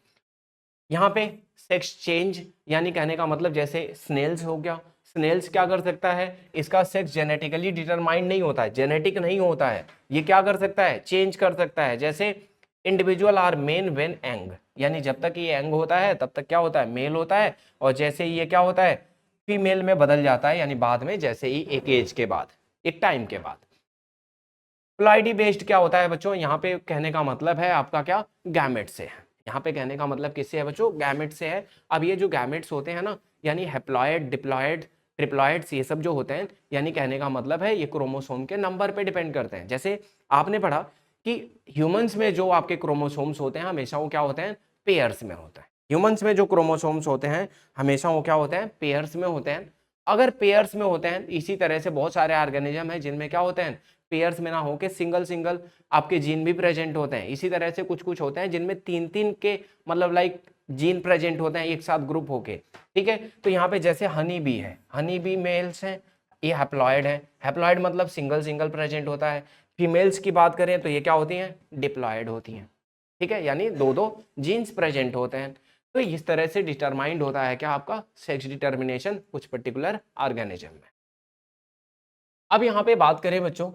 यहाँ पे सेक्स चेंज, यानी कहने का मतलब जैसे स्नेल्स हो गया, स्नेल्स क्या कर सकता है, इसका सेक्स जेनेटिकली डिटरमाइंड नहीं होता है, जेनेटिक नहीं होता है, ये क्या कर सकता है, चेंज कर सकता है। जैसे individual are men when young, यानी जब तक ये यंग होता है तब तक क्या होता है, मेल होता है, और जैसे ही ये क्या होता है, फीमेल में बदल जाता है, यानी बाद में, जैसे ही एक एज के बाद, एक टाइम के बाद। प्लॉइडी बेस्ड क्या होता है बच्चों, यहाँ पे कहने का मतलब है आपका क्या, गैमेट से है। यहाँ पे कहने का मतलब किससे है बच्चों, गैमेट से है। अब ये जो गैमेट्स होते हैं ना, यानी हैप्लॉइड, डिप्लॉइड, ट्रिप्लॉइड्स, ये सब जो होते हैं, यानी कहने का मतलब है ये क्रोमोसोम के नंबर पे डिपेंड करते हैं। जैसे आपने पढ़ा कि ह्यूमंस में जो आपके क्रोमोसोम्स होते हैं हमेशा वो क्या होते हैं, पेयर्स में होता है। ह्यूमंस में जो क्रोमोसोम्स होते हैं हमेशा वो क्या होते हैं, पेयर्स में होते हैं। अगर पेयर्स में होते हैं, इसी तरह से बहुत सारे ऑर्गेनिज्म है जिनमें क्या होते हैं, पेयर्स में ना होके सिंगल सिंगल आपके जीन भी प्रेजेंट होते हैं। इसी तरह से कुछ कुछ होते हैं जिनमें तीन तीन के मतलब लाइक जीन प्रेजेंट होते हैं एक साथ ग्रुप होके, ठीक है। तो यहाँ पे जैसे हनी बी है, हनी बी मेल्स हैं, ये हैप्लॉइड है, हैप्लॉइड मतलब सिंगल सिंगल प्रेजेंट होता है। फीमेल्स की बात करें तो ये क्या होती हैं, डिप्लॉइड होती हैं, ठीक है, यानी दो दो जीन्स प्रेजेंट होते हैं। तो इस तरह से डिटरमाइंड होता है क्या, आपका सेक्स डिटर्मिनेशन कुछ पर्टिकुलर ऑर्गेनिज्म में। अब यहाँ पे बात करें बच्चों,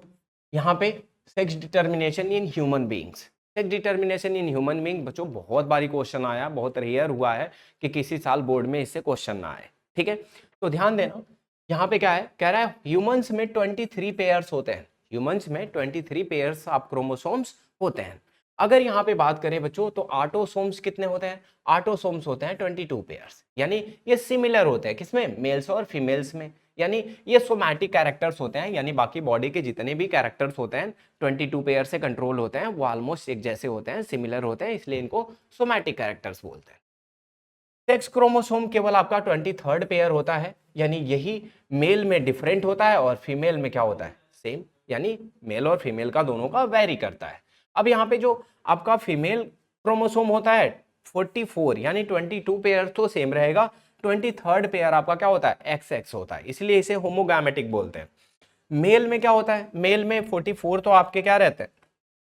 यहाँ पे sex determination in human beings, sex determination in human being बच्चों बहुत बारी क्वेश्चन आया, बहुत रेयर हुआ है कि किसी साल बोर्ड में इससे क्वेश्चन ना आए, ठीक है। तो ध्यान देना, यहाँ पे क्या है, कह रहा है ह्यूमंस में 23 पेयर्स होते हैं, ह्यूमंस में 23 पेयर्स ऑफ क्रोमोसोम्स होते हैं। अगर यहाँ पे बात करें बच्चों तो ऑटोसोम्स कितने होते हैं, ऑटोसोम्स होते हैं 22 पेयर्स, यानी ये सिमिलर होते हैं किसमें, मेल्स और फीमेल्स में, यानी ये सोमैटिक कैरेक्टर्स होते हैं, यानी बाकी बॉडी के जितने भी कैरेक्टर्स होते हैं 22 पेयर से कंट्रोल होते हैं, वो ऑलमोस्ट एक जैसे होते हैं, सिमिलर होते हैं, इसलिए इनको सोमैटिक कैरेक्टर्स बोलते हैं। सेक्स क्रोमोसोम केवल आपका 23rd पेयर होता है, यानी यही मेल में डिफरेंट होता है और फीमेल में क्या होता है, सेम, यानी मेल और फीमेल का दोनों का वेरी करता है। अब यहाँ पे जो आपका फीमेल क्रोमोसोम होता है 44, यानी 22 पेयर तो सेम रहेगा, 23rd पेयर आपका क्या होता है, एक्स एक्स होता है, इसलिए इसे होमोगैमेटिक बोलते हैं। मेल में क्या होता है, मेल में 44 तो आपके क्या रहते हैं,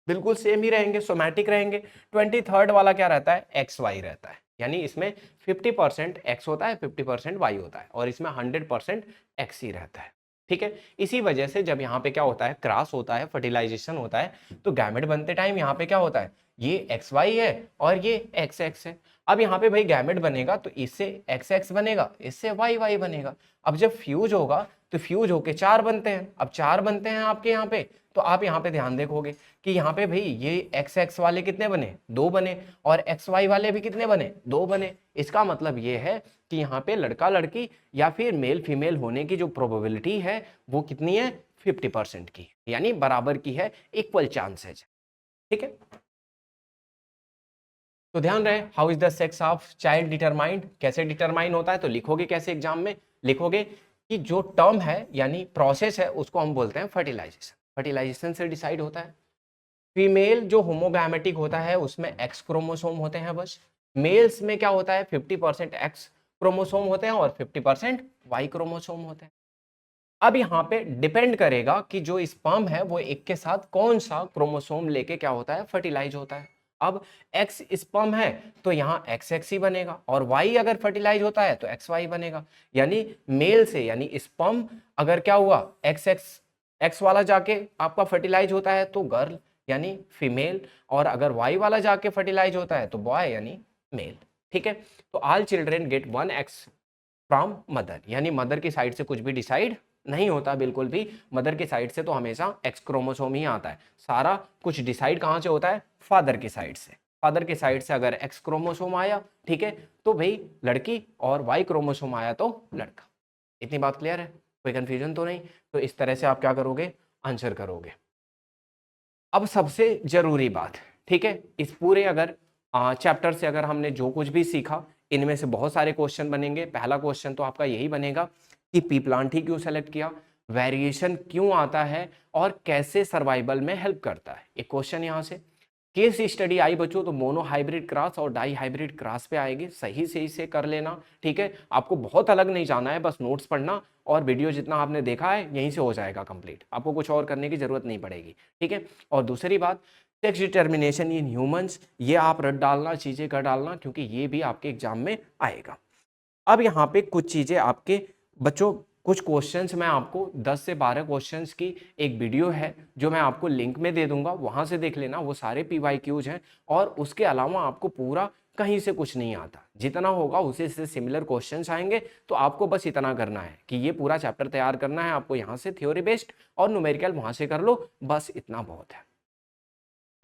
बिल्कुल सेम ही रहेंगे, सोमैटिक रहेंगे। 23rd वाला क्या रहता है, एक्स वाई रहता है, यानी इसमें 50% एक्स होता है, 50% वाई होता है, और इसमें 100% एक्स ही रहता है, ठीक है। इसी वजह से जब यहाँ पे क्या होता है, क्रॉस होता है, फर्टिलाइजेशन होता है, तो गैमेट बनते टाइम यहाँ पे क्या होता है, ये एक्स वाई है और ये एक्स एक्स है। अब यहाँ पे भाई गैमेट बनेगा तो इससे एक्स एक्स बनेगा, इससे वाई वाई बनेगा। अब जब फ्यूज होगा तो फ्यूज होके चार बनते हैं, अब चार बनते हैं आपके यहाँ पे, तो आप यहाँ पे ध्यान देखोगे कि यहाँ पे भाई ये एक्स एक्स वाले कितने बने, 2 बने, और एक्स वाई वाले भी कितने बने, 2 बने। इसका मतलब ये है कि यहाँ पे लड़का लड़की या फिर मेल फीमेल होने की जो प्रोबेबिलिटी है वो कितनी है, 50% की, यानी बराबर की है, इक्वल चांसेज। ठीक है, तो ध्यान रहे, how is the sex of child determined, कैसे डिटरमाइन होता है, तो लिखोगे कैसे एग्जाम में, लिखोगे कि जो टर्म है यानी प्रोसेस है उसको हम बोलते हैं फर्टिलाइजेशन, फर्टिलाइजेशन से डिसाइड होता है। फीमेल जो होमोगैमेटिक होता है उसमें एक्स क्रोमोसोम होते हैं बस, मेल्स में क्या होता है 50% एक्स क्रोमोसोम होते हैं और 50% वाई क्रोमोसोम होते हैं। अब यहाँ पे डिपेंड करेगा कि जो स्पर्म है वो एक के साथ कौन सा क्रोमोसोम लेके क्या होता है, फर्टिलाइज होता है। अब एक्स स्पर्म है तो यहाँ एक्स एक्स ही बनेगा, और वाई अगर फर्टिलाइज होता है तो एक्स वाई बनेगा। यानी मेल से यानी स्पर्म अगर क्या हुआ एक्स एक्स एक्स वाला जाके आपका फर्टिलाइज होता है तो गर्ल यानी फीमेल, और अगर वाई वाला जाके फर्टिलाइज होता है तो बॉय यानी मेल। ठीक है, तो all children get 1 X from mother, यानी मदर की साइड से कुछ भी डिसाइड नहीं होता बिल्कुल भी, मदर की साइड से तो हमेशा एक्स क्रोमोसोम ही आता है। सारा कुछ डिसाइड कहाँ से होता है, फादर की साइड से। फादर की साइड से अगर एक्स क्रोमोसोम आया, ठीक है, तो भाई लड़की, और वाई क्रोमोसोम आया तो लड़का। इतनी बात क्लियर है, कोई कंफ्यूजन तो नहीं। तो इस तरह से आप क्या करोगे, आंसर करोगे। अब सबसे जरूरी बात, ठीक है, इस पूरे अगर चैप्टर से अगर हमने जो कुछ भी सीखा, इनमें से बहुत सारे क्वेश्चन बनेंगे। पहला क्वेश्चन तो आपका यही बनेगा कि पी प्लांट ही क्यों सेलेक्ट किया, वेरिएशन क्यों आता है, और कैसे सर्वाइवल में हेल्प करता है। एक क्वेश्चन यहाँ से केस स्टडी आई बच्चों, तो मोनो हाइब्रिड क्रॉस और डाई हाइब्रिड क्रॉस पे आएगी, सही से इसे कर लेना। ठीक है, आपको बहुत अलग नहीं जाना है, बस नोट्स पढ़ना और वीडियो जितना आपने देखा है यहीं से हो जाएगा कंप्लीट, आपको कुछ और करने की जरूरत नहीं पड़ेगी। ठीक है, और दूसरी बात सेक्स डिटर्मिनेशन इन ह्यूमंस, ये आप रट डालना, चीजें कर डालना, क्योंकि ये भी आपके एग्जाम में आएगा। अब यहाँ पे कुछ चीजें आपके बच्चों, कुछ क्वेश्चंस मैं आपको 10 से 12 क्वेश्चंस की एक वीडियो है जो मैं आपको लिंक में दे दूंगा, वहां से देख लेना, वो सारे PYQs हैं। और उसके अलावा आपको पूरा कहीं से कुछ नहीं आता, जितना होगा उसी से सिमिलर क्वेश्चंस आएंगे। तो आपको बस इतना करना है कि ये पूरा चैप्टर तैयार करना है आपको, यहाँ से थ्योरी बेस्ड, और न्यूमेरिकल वहां से कर लो, बस इतना बहुत है।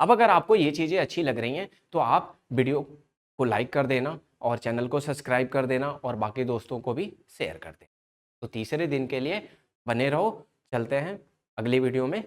अब अगर आपको ये चीज़ें अच्छी लग रही हैं तो आप वीडियो को लाइक कर देना और चैनल को सब्सक्राइब कर देना और बाकी दोस्तों को भी शेयर कर देना। तो तीसरे दिन के लिए बने रहो, चलते हैं अगली वीडियो में।